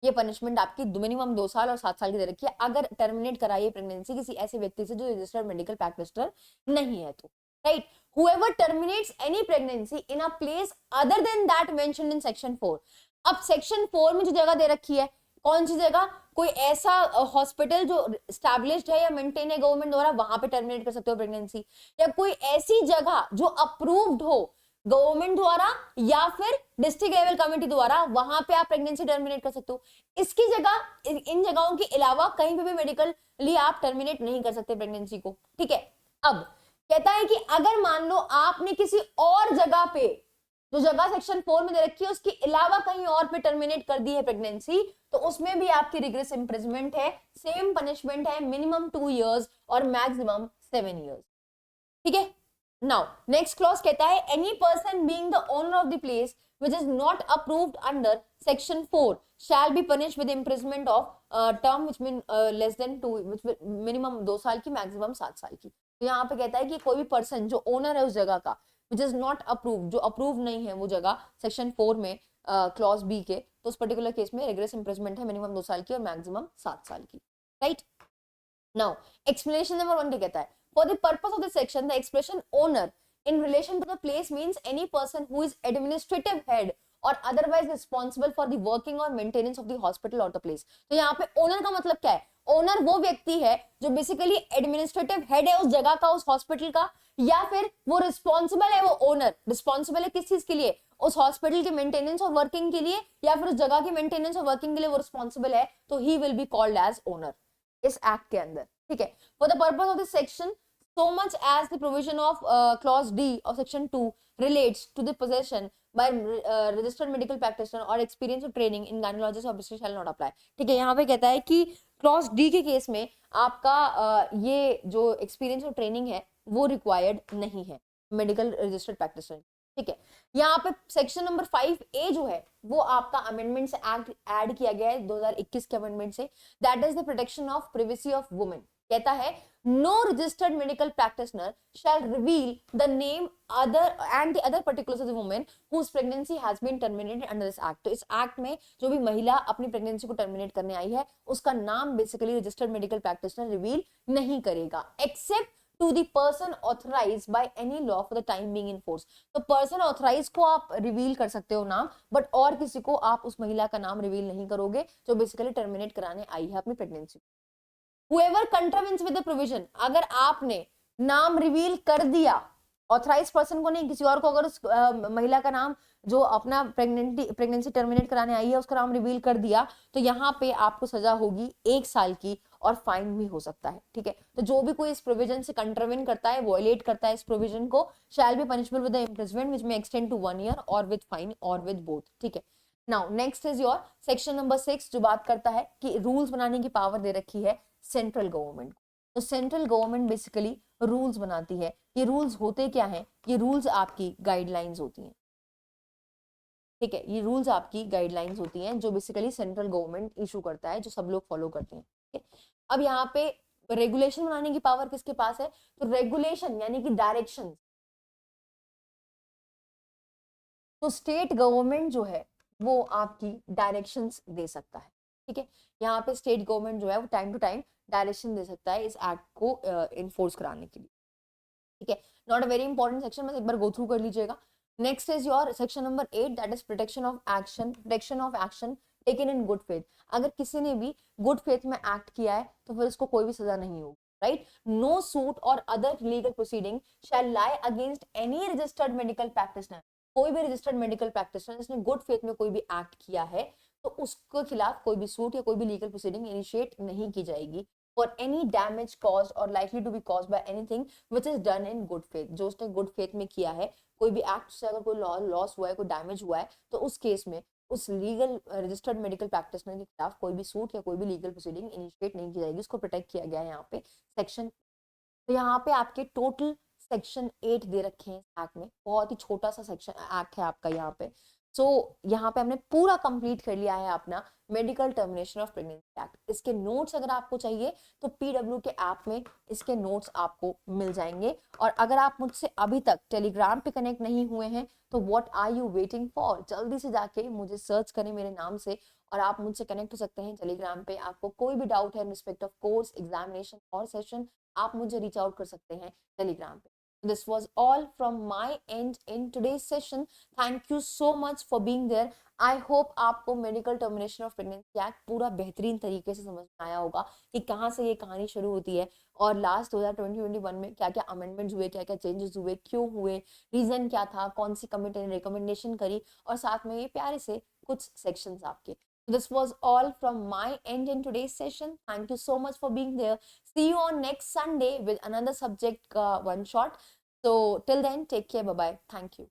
ये पनिशमेंट आपकी मिनिमम 2 साल और 7 साल की दे रखी है अगर टर्मिनेट कराइए प्रेगनेंसी किसी ऐसे व्यक्ति से जो रजिस्टर्ड मेडिकल प्रैक्टिशनर नहीं है तो, right. Whoever terminates any pregnancy in a place other than that mentioned in section 4। अब सेक्शन 4 में जो जगह दे रखी है, कौन सी जगह, कोई ऐसा हॉस्पिटल जो स्टैब्लिश्ड है या मेंटेन है गवर्नमेंट द्वारा, वहां पे टर्मिनेट कर सकते हो प्रेगनेंसी, या कोई ऐसी जगह जो अप्रूव्ड हो गवर्नमेंट द्वारा या फिर डिस्ट्रिक्ट लेवल कमेटी द्वारा, वहां पे आप प्रेगनेंसी टर्मिनेट कर सकते हो। इसकी जगह इन जगहों के अलावा कहीं पे भी मेडिकली आप टर्मिनेट नहीं कर सकते प्रेगनेंसी को, ठीक है। अब कहता है कि अगर मान लो आपने किसी और जगह पे, जो जगह सेक्शन 4 में दे रखी है उसके अलावा कहीं और पे टर्मिनेट कर दी है प्रेगनेंसी, तो उसमें भी आपकी रिग्रेस इंप्रिजमेंट है, सेम पनिशमेंट है, मिनिमम 2 इयर्स और मैक्सिमम 7 इयर्स, ठीक है। नाउ नेक्स्ट क्लॉज कहता है any person being the owner of the place which is not approved under section 4 shall be punished with imprisonment of term which mean less than 2, which minimum 2 साल की, मैक्सिमम 7 साल की। तो यहाँ पे कहता है कि कोई भी पर्सन जो ओनर है उस जगह का, which is not approved, जो अप्रूव नहीं है वो जगह सेक्शन 4 में क्लॉज बी के, तो उस पर्टिकुलर केस में रिग्रेस इंप्रिजमेंट है मिनिमम 2 साल की और मैक्सिमम 7 साल की, राइट। नाउ एक्सप्लेनेशन नंबर 1 कहता है for the purpose of the section the expression owner in relation to the place means any person who is administrative head or otherwise responsible for the working or maintenance of the hospital or the place। तो यहाँ पे ओनर का मतलब क्या है, ओनर वो व्यक्ति है जो बेसिकली एडमिनिस्ट्रेटिव हेड है उस जगह का, उस हॉस्पिटल का, या फिर वो रिस्पॉन्सिबल है, वो ओनर रिस्पॉन्सिबल है किस चीज के लिए, उस हॉस्पिटल के मेंटेनेंस और वर्किंग के लिए, या फिर उस जगह की मेंटेनेंस और वर्किंग के लिए वो रिस्पॉन्सिबल है, तो he will be called as owner इस एक्ट के अंदर, ठीक है। For the purpose of this section so much as the provision of clause D of section 2 relates to the possession by registered medical practitioner or experience or training in gynecologist or obstetrician shall not apply। ठीक है, यहाँ पे कहता है कि क्लॉज डी के केस में आपका ये जो एक्सपीरियंस और ट्रेनिंग है वो रिक्वायर्ड नहीं है मेडिकल रजिस्टर्ड प्रैक्टिशनर, ठीक है। यहाँ पे सेक्शन नंबर 5A जो है वो आपका अमेंडमेंट से एक्ट ऐड किया गया है 2021 के अमेंडमेंट से, that is the protection of privacy of women. कहता है no registered medical practitioner shall reveal the name other and the other particulars of the woman whose pregnancy has been terminated under this act। तो इस एक्ट में जो भी महिला अपनी प्रेगनेंसी को टर्मिनेट करने आई है उसका नाम basically registered medical practitioner reveal नहीं करेगा except to the person authorised by any law for the time being in force. तो पर्सन ऑथराइज को आप रिवील कर सकते हो नाम, बट और किसी को आप उस महिला का नाम रिवील नहीं करोगे जो बेसिकली टर्मिनेट कराने आई है अपनी pregnancy. Whoever contravenes with the provision, अगर आपने नाम रिवील कर दिया ऑथराइज पर्सन को नहीं किसी और को, अगर उस महिला का नाम जो अपना प्रेगनेंसी टर्मिनेट कराने आई है उसका नाम रिवील कर दिया, तो यहाँ पे आपको सजा होगी 1 साल की और फाइन भी हो सकता है, ठीक है। तो जो भी कोई इस प्रोविजन से कंट्रावेन करता है, वॉयलेट करता है इस प्रोविजन को, shall be punishment with the imprisonment which may extend to 1 year और विद फाइन और विद बोथ, ठीक है। Now next is your section number 6 जो बात करता है कि रूल्स बनाने की पावर दे रखी है सेंट्रल गवर्नमेंट। तो सेंट्रल गवर्नमेंट बेसिकली रूल्स बनाती है। ये रूल्स होते क्या हैं, ये रूल्स आपकी गाइडलाइंस होती हैं, ठीक है। ये रूल्स आपकी गाइडलाइंस होती हैं जो बेसिकली सेंट्रल गवर्नमेंट इशू करता है, जो सब लोग फॉलो करते हैं, ठीक है। अब यहाँ पे रेगुलेशन बनाने की पावर किसके पास है, तो रेगुलेशन यानी कि डायरेक्शन, तो स्टेट गवर्नमेंट जो है वो आपकी डायरेक्शंस दे सकता है, ठीक है। यहाँ पे स्टेट गवर्नमेंट जो है वो टाइम टू टाइम डायरेक्शन दे सकता है इस एक्ट को इन्फोर्स कराने के लिए, ठीक है। Not a very important section, बस एक बार गो थ्रू कर लीजिएगा। Next is your section number 8 that is protection of action taken in good faith. अगर किसी ने भी गुड फेथ में एक्ट किया है तो फिर उसको कोई भी सजा नहीं होगी, right. No suit or other legal proceeding shall lie against any registered medical practitioner. कोई भी रजिस्टर्ड मेडिकल प्रैक्टिशनर जिसने गुड फेथ में कोई भी एक्ट किया है तो उसके खिलाफ कोई भी सूट या कोई भी लीगल प्रोसीडिंग इनिशिएट नहीं की जाएगी फॉर एनी डैमेज कॉज्ड और likely to be caused by anything which is done in good faith. जो उसने गुड फेथ में किया है, कोई भी एक्ट से अगर कोई लॉस हुआ है, कोई डैमेज हुआ है, तो उस केस में उस लीगल रजिस्टर्ड मेडिकल प्रैक्टिशनर के खिलाफ कोई भी सूट या कोई भी लीगल प्रोसीडिंग इनिशिएट नहीं की जाएगी, उसको प्रोटेक्ट किया गया है यहाँ पे सेक्शन। तो यहाँ पे आपके टोटल सेक्शन 8 दे रखे हैं एक्ट में, बहुत ही छोटा सा सेक्शन एक्ट है आपका यहाँ पे। सो यहाँ पे हमने पूरा कंप्लीट कर लिया है अपना medical termination of pregnancy act. इसके नोट्स अगर आपको चाहिए तो पीडब्ल्यू के ऐप में इसके नोट्स आपको मिल जाएंगे। और अगर आप मुझसे अभी तक टेलीग्राम पे कनेक्ट नहीं हुए हैं तो what are you waiting for, जल्दी से जाके मुझे सर्च करें मेरे नाम से और आप मुझसे कनेक्ट हो सकते हैं टेलीग्राम पे। आपको कोई भी डाउट है in respect of course, examination और सेशन, आप मुझे रीच आउट कर सकते हैं टेलीग्राम पे। This was all from my end in today's session. Thank you so much for being there. I hope आपको medical termination of pregnancy act पूरा बेहतरीन तरीके से समझ में आया होगा कि कहाँ से ये कहानी शुरू होती है और लास्ट 2021 में क्या क्या अमेंडमेंट्स हुए, क्या क्या चेंजेस हुए, क्यों हुए, रीजन क्या था, कौन सी कमेटी ने रिकमेंडेशन करी, और साथ में ये प्यारे से कुछ सेक्शंस आपके। This was all from my end in today's session. Thank you so much for being there. See you on next Sunday with another subject, one shot. So till then, take care. Bye bye. Thank you.